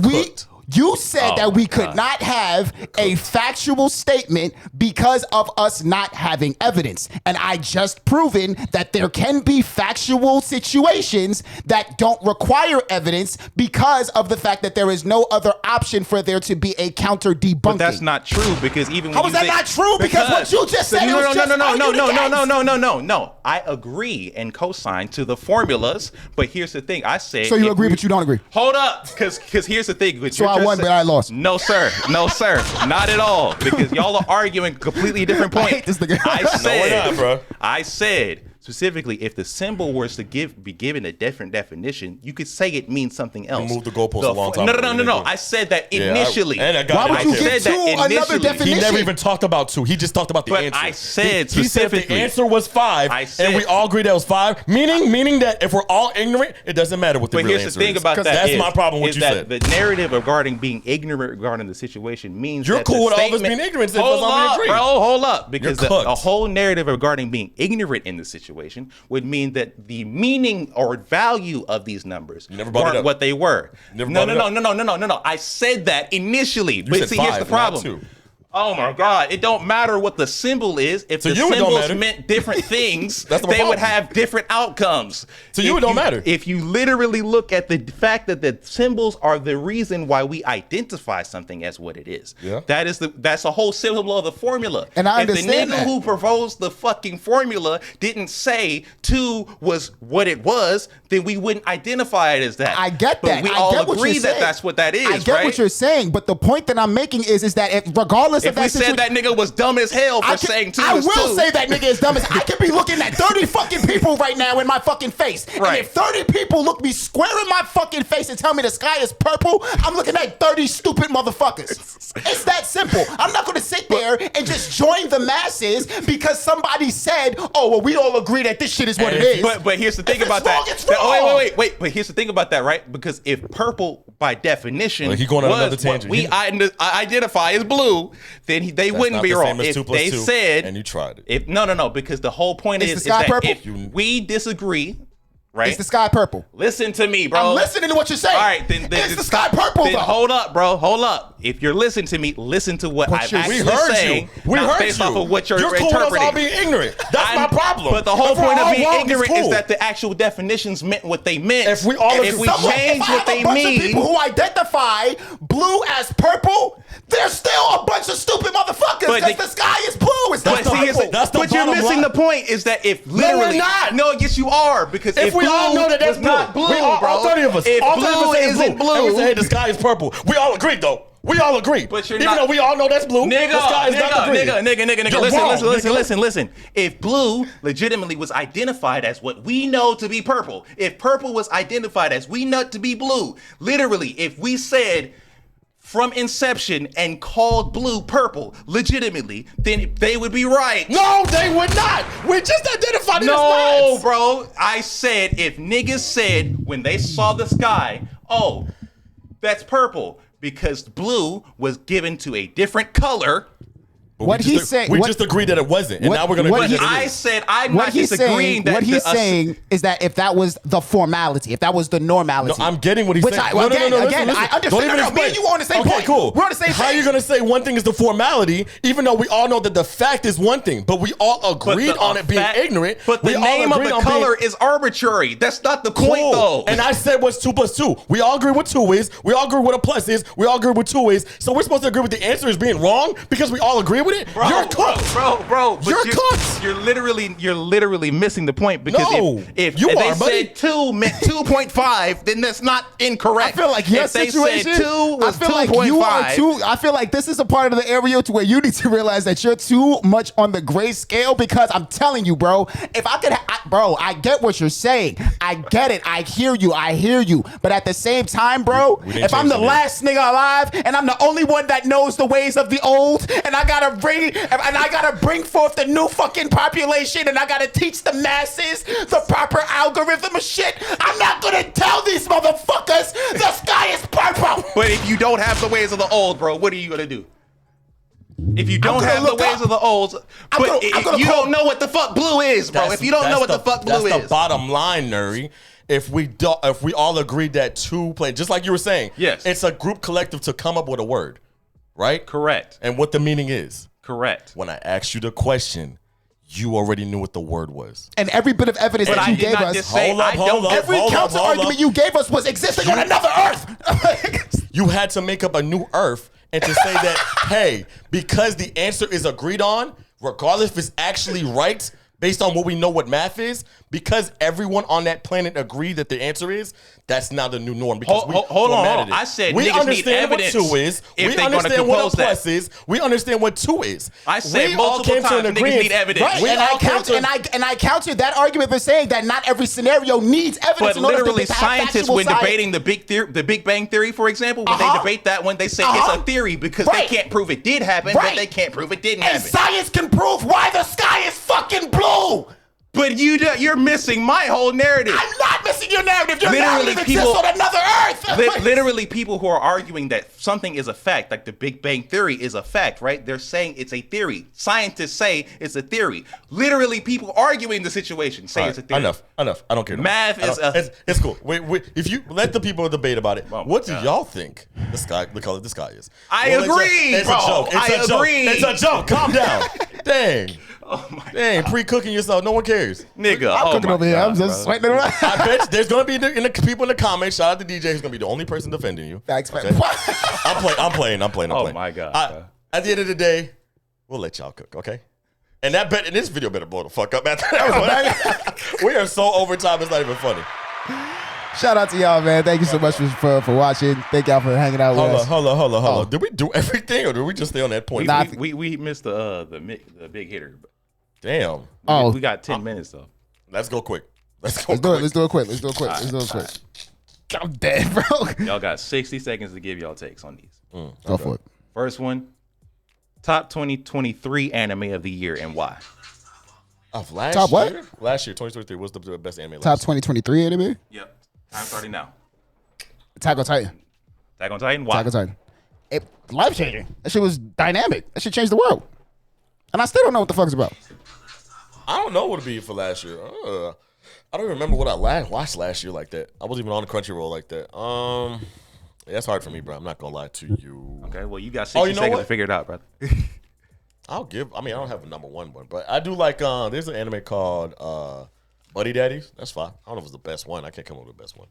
you said that we could not have a factual statement because of us not having evidence. And I just proven that there can be factual situations that don't require evidence because of the fact that there is no other option for there to be a counter debunking. But that's not true because even when How is that not true? Because what you just said no. I agree and co-sign to the formulas, but here's the thing. I said. So you agree, but you don't agree. Hold up, because here's the thing. So I won, but I lost. No, sir. Not at all. Because y'all are arguing completely different points. I hate this nigga. I said specifically, if the symbol was to be given a different definition, you could say it means something else. You moved the goalpost a long time ago. No. I said that initially. Why would you give 2 another definition? He never even talked about 2. He just talked about the answer. But I said he specifically. He said the answer was 5, and we all agreed that was 5, meaning that if we're all ignorant, it doesn't matter what the real answer is. But here's the thing about that that's my problem with what you said. The narrative regarding being ignorant regarding the situation means you're that cool with all of us being ignorant. Hold up, because a whole narrative regarding being ignorant in the situation would mean that the meaning or value of these numbers weren't what they were. No. I said that initially. But see, here's the problem. Oh my God! It don't matter what the symbol is. If the symbols meant different things, they would have different outcomes. So it don't matter. If you literally look at the fact that the symbols are the reason why we identify something as what it is. Yeah. That's the whole symbol of the formula. And I understand if the nigga who proposed the fucking formula didn't say 2 was what it was, then we wouldn't identify it as that. I get that. But we all agree that that's what that is. I get what you're saying, but the point that I'm making is that regardless if we said that nigga was dumb as hell for saying 2 I is will 2. say that nigga is dumb as I could be looking at 30 fucking people right now in my fucking face. Right. And if 30 people look me square in my fucking face and tell me the sky is purple, I'm looking at 30 stupid motherfuckers. It's that simple. I'm not going to sit there and just join the masses because somebody said, oh, well, we all agree that this shit is what it is. But here's the thing about that. It's wrong. Wait. But here's the thing about that, right? Because if purple, by definition, he going on another was tangent. what we identify as blue, then they wouldn't be wrong. If they said, and you tried it. No, because the whole point is the sky that purple? if we disagree right? Is the sky purple? Listen to me, bro. I'm listening to what you're saying. All right, then is the sky purple, then though? hold up, bro. Hold up. If you're listening to me, listen to what I'm actually saying. We heard based you. off of what you're cool with us interpreting. all being ignorant. That's my problem. But the whole point of being ignorant cool. is that the actual definitions meant what they meant. If we all if we change what they mean, people who identify blue as purple, there's still a bunch of stupid motherfuckers because the sky is blue. It's not purple. But you're missing the point. Is that if literally no, yes, you are, because if we blue all know that that's blue, not blue, bro. All 30 of us, if all 30 of us blue say isn't blue, and we say, hey, the sky is purple. We all agree, though. We all agree. But you're even though we all know that's blue, nigga, the sky is not green. Nigga. Listen. If blue legitimately was identified as what we know to be purple, if purple was identified as we know to be blue, literally, if we said from inception and called blue purple legitimately, then they would be right. No, they would not. We just identified it as No, bro. I said if niggas said when they saw the sky, oh, that's purple, because blue was given to a different color. What he's saying, we just agreed that it wasn't, and now we're going to agree that it I is. said I'm not disagreeing. What he's saying is that if that was the formality, if that was the normality. No, I'm getting what he's saying. No, listen. I understand. Don't even Me and you on the same point. Cool. We're on the same page. How are you going to say one thing is the formality, even though we all know that the fact is one thing, but we all agreed on it being ignorant. But the name of the color is arbitrary. That's not the point, though. And I said what's 2 plus 2. We all agree what 2 is. We all agree what a plus is. We all agree what 2 is. So we're supposed to agree with the answer is being wrong because we all agree with it? Bro, You're cooked. Bro, but you're cooked. You're literally missing the point, because if you they are, buddy. said 2 meant 2.5, then that's not incorrect. I feel like your if they situation. said 2 was I feel 2.5. like you are too. I feel like this is a part of the area to where you need to realize that you're too much on the gray scale. Because I'm telling you, bro, if I could, bro, I get what you're saying. I get it. I hear you. But at the same time, bro, if I'm the last nigga alive and I'm the only one that knows the ways of the old, and I gotta bring forth the new fucking population, and I gotta teach the masses the proper algorithm of shit, I'm not gonna tell these motherfuckers the sky is purple. But if you don't have the ways of the old, bro, what are you gonna do? If you don't have the ways of the old, but you don't know what the fuck blue is, bro. If you don't know what the fuck blue is, that's the bottom line, Nuri. If we all agreed that 2 play, just like you were saying, yes, it's a group collective to come up with a word, right? Correct. And what the meaning is. Correct. When I asked you the question, you already knew what the word was. And every bit of evidence that you gave us, every counter argument you gave us was existing on another Earth. You had to make up a new Earth and to say that, hey, because the answer is agreed on, regardless if it's actually right, based on what we know what math is, because everyone on that planet agreed that the answer is, that's now the new norm. Because hold on. I said we understand what 2 is. We understand what a plus is. We understand what 2 is. I said we multiple times niggas need evidence. Right. And I countered that argument by saying that not every scenario needs evidence. But literally, scientists, when debating the Big Bang Theory, for example, when they debate that one, they say it's a theory because they can't prove it did happen, but they can't prove it didn't happen. And science can prove why the sky is fucking blue. But you're missing my whole narrative. I'm not missing your narrative. Your narrative exists on another Earth. Literally, people who are arguing that something is a fact, like the Big Bang Theory is a fact, right? They're saying it's a theory. Scientists say it's a theory. Literally, people arguing the situation say it's a theory. Enough. I don't care. Math is it's cool. If you let the people debate about it, what do y'all think the color of the sky is? I agree, it's a joke. It's a joke. Calm down. Dang. Oh my God. Pre-cooking yourself. No one cares. Nigga, I'm cooking over here. I'm just sweating it around. I bet there's going to be people in the comments. Shout out to DJ who's going to be the only person defending you. Thanks, man. Okay? I'm playing. Oh my God. At the end of the day, we'll let y'all cook, okay? And this video better blow the fuck up after that. We are so over time, it's not even funny. Shout out to y'all, man. Thank you so much for watching. Thank y'all for hanging out with us. Hold on. Did we do everything, or did we just stay on that point? We missed the big hitter. Damn. We got 10 minutes though. Let's go quick. Let's do it quick. I'm dead, bro. Y'all got 60 seconds to give y'all takes on these. Go for it. First one, top 2023 anime of the year and why? Of last top year? What? Last year, 2023 was the best anime. Top 2023 anime? Yep. Time starting now. Attack on Titan. Attack on Titan? Why? Attack on Titan. Life changing. That shit was dynamic. That shit changed the world. And I still don't know what the fuck it's about. I don't know what it'd be for last year. I don't remember what I watched last year like that. I wasn't even on the Crunchyroll like that. That's hard for me, bro. I'm not gonna lie to you. Okay, well, you got 60 seconds to figure it out, brother. I don't have a number one, but I do like. There's an anime called Buddy Daddies. That's fine. I don't know if it's the best one. I can't come up with the best one,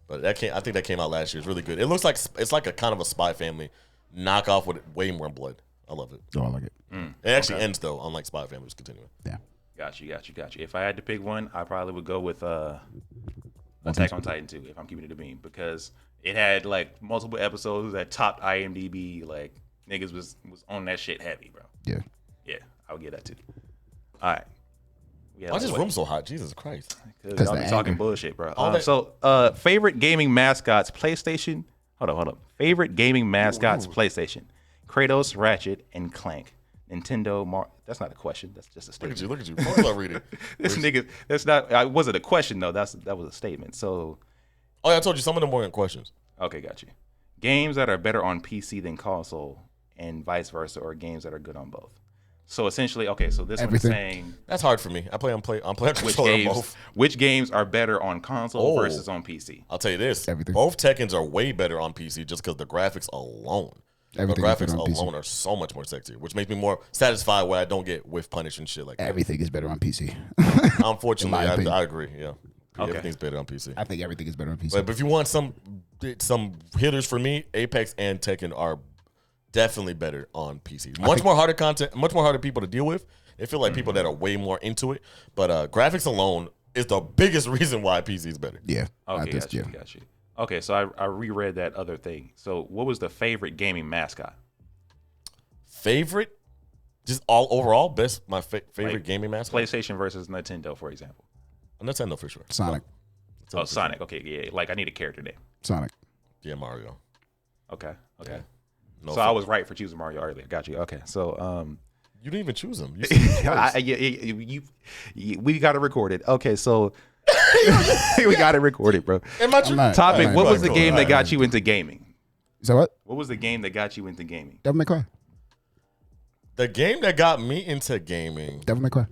but I think that came out last year. It's really good. It looks like it's like a kind of a Spy Family knockoff with way more blood. I love it. Oh, I like it. It actually ends though, unlike Spy Family. It's continuing. Yeah. Got you. If I had to pick one, I probably would go with Attack on Titan 2, if I'm keeping it a beam, because it had like multiple episodes that topped IMDb. Like niggas was on that shit heavy, bro. Yeah. Yeah, I would get that too. All right. Why is this room so hot? Jesus Christ. Because y'all be talking bullshit, bro. Favorite gaming mascots, PlayStation. Hold on. Favorite gaming mascots, PlayStation. Kratos, Ratchet, and Clank. Nintendo, That's not a question. That's just a statement. Look at you. Focus on reading. This nigga, that's not. It wasn't a question though. That was a statement. So. Oh, yeah, I told you some of them weren't questions. Okay, got you. Games that are better on PC than console, and vice versa, or games that are good on both. So essentially, okay. So this Everything. one's saying That's hard for me. I'm playing controller both. which games are better on console versus on PC. I'll tell you this. Everything. Both Tekkens are way better on PC just because the graphics alone. Everything the is graphics better on PC. alone are so much more sexy, which makes me more satisfied where I don't get whiff punish and shit like that. Everything is better on PC. Unfortunately, In my opinion. I agree. Yeah. Okay. Everything's better on PC. I think everything is better on PC. But if you want some hitters for me, Apex and Tekken are definitely better on PC. Much more harder content, much more harder people to deal with. They feel like people that are way more into it. But graphics alone is the biggest reason why PC is better. Yeah. Okay, got you. Okay, so I reread that other thing. So what was the favorite gaming mascot? Favorite? Just all overall, my favorite Like gaming mascot? PlayStation versus Nintendo, for example. Nintendo for sure. Sonic. Oh, Sonic. Okay, yeah. Like I need a character name. Sonic. Yeah, Mario. Okay. Yeah. No So I was right for choosing Mario earlier. Got you. Okay. So You didn't even choose them. You said we got it recorded. Okay, so we got it recorded, bro. Am I true? Topic: what was the game that got you into gaming? Is that what? What was the game that got you into gaming? Devil May Cry. The game that got me into gaming. Devil May Cry.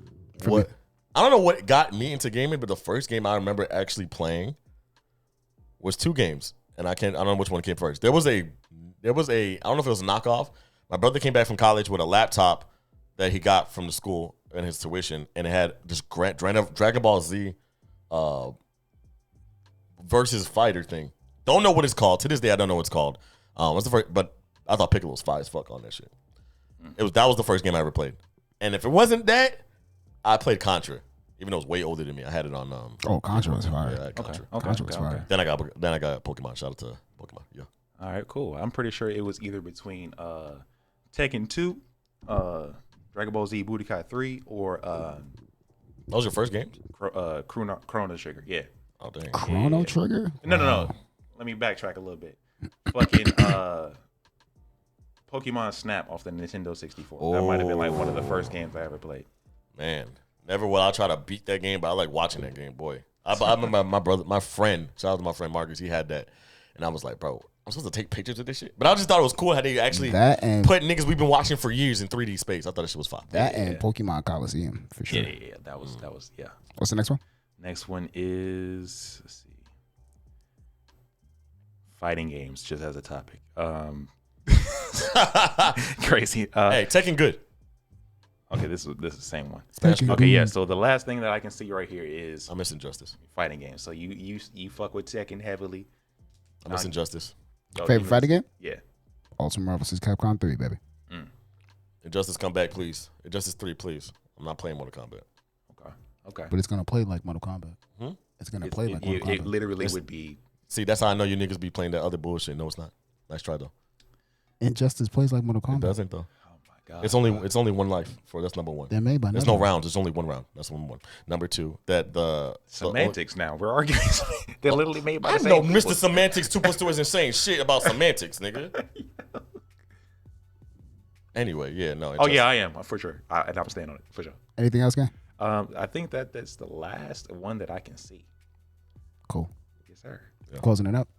What? I don't know what got me into gaming, but the first game I remember actually playing was two games, and I don't know which one came first. There was a I don't know if it was a knockoff. My brother came back from college with a laptop that he got from the school and his tuition, and it had this Dragon Ball Z versus fighter thing. Don't know what it's called. To this day, I don't know what it's called. What's the first? But I thought Piccolo was fire as fuck on that shit. That was the first game I ever played. And if it wasn't that, I played Contra. Even though it was way older than me, I had it on. Contra was fire. Yeah, I had Contra. Contra was fire. Then I got Pokemon. Shout out to Pokemon. Yeah. All right, cool. I'm pretty sure it was either between Tekken 2, Dragon Ball Z Budokai 3, or that was your first game? Chrono Trigger. Yeah. Oh dang. Chrono Trigger? No. Let me backtrack a little bit. Fucking Pokemon Snap off the Nintendo 64. That might have been like one of the first games I ever played. Man, never will I try to beat that game, but I like watching that game, boy. I remember my friend, shout out to my friend Marcus, he had that. And I was like, bro, I'm supposed to take pictures of this shit? But I just thought it was cool how they actually put niggas we've been watching for years in 3D space. I thought that shit was fun. And Pokemon Coliseum, for sure. Yeah. That was, yeah. What's the next one? Next one is, let's see. Fighting games, just as a topic. Crazy. Hey, Tekken good. Okay, this is the same one. Tekken Okay, good. yeah. So the last thing that I can see right here is I'm missing Justice. fighting games. So you fuck with Tekken heavily. I'm missing Justice. Favorite fighting game? Yeah. Ultimate Marvel vs. Capcom 3, baby. Injustice, come back, please. Injustice 3, please. I'm not playing Mortal Kombat. Okay. But it's going to play like Mortal Kombat. It's going to play like Mortal Kombat. It literally would be. See, that's how I know you niggas be playing that other bullshit. No, it's not. Nice try though. Injustice plays like Mortal Kombat. It doesn't though. Oh my god. It's only one life. That's number one. They're made by There's no rounds. It's only one round. That's number one. Number two, that the semantics. Now we're arguing. They're literally made by I the same know people. Mr. Semantics 2 + 2 is insane shit about semantics, nigga. Anyway, yeah, no. Oh yeah, I am for sure. And I'm staying on it for sure. Anything else, guy? I think that's the last one that I can see. Cool. Yes, sir. Yeah. Closing it up.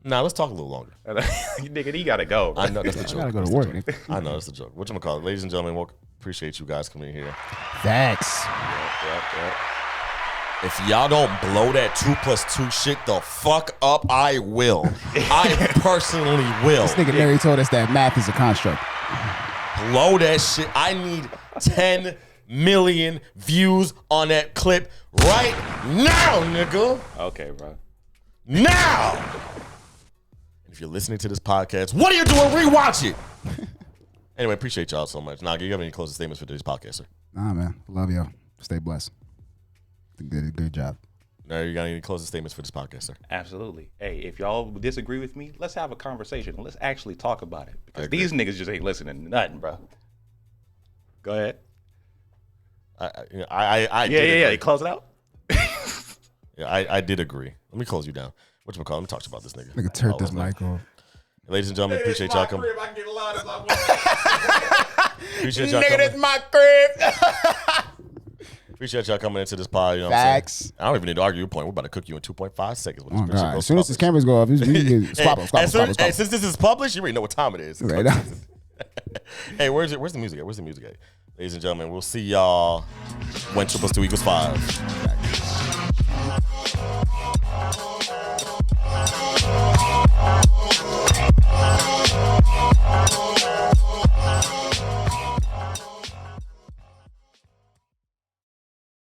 Nah, let's talk a little longer. Nigga, he gotta go. I know that's the I joke. gotta go to work. nigga. I know that's the joke. Whatchamacallit, ladies and gentlemen, appreciate you guys coming here. Thanks. Yep. If y'all don't blow that 2 + 2 shit the fuck up, I will. I personally will. This nigga Larry told us that math is a construct. Blow that shit. I need 10 million views on that clip right now, nigga. Okay, bro. Now. And if you're listening to this podcast, what are you doing? Rewatch it. Anyway, appreciate y'all so much. Naga, you have any closing statements for today's podcast, sir? Nah, man. Love y'all. Stay blessed. Good job. No, you got any closing statements for this podcast, sir? Absolutely. Hey, if y'all disagree with me, let's have a conversation. Let's actually talk about it. Because these niggas just ain't listening to nothing, bro. Go ahead. Yeah. Close it out. Yeah, I did agree. Let me close you down. Whatchamacallit? Let me talk about this nigga. Nigga turned this mic off. Ladies and gentlemen, appreciate y'all coming. I can get loud as I want. Appreciate y'all Nigga, coming. this my crib. Appreciate y'all coming into this pod. You know what I'm Facts. saying? I don't even need to argue your point. We're about to cook you in 2.5 seconds. When Oh, this shit God. goes As soon as his published. cameras go off, we can swap them. Hey, since this is published, you already know what time it is. Right now. Hey, where's the music at? Where's the music at? Ladies and gentlemen, we'll see y'all when 2 + 2 = 5.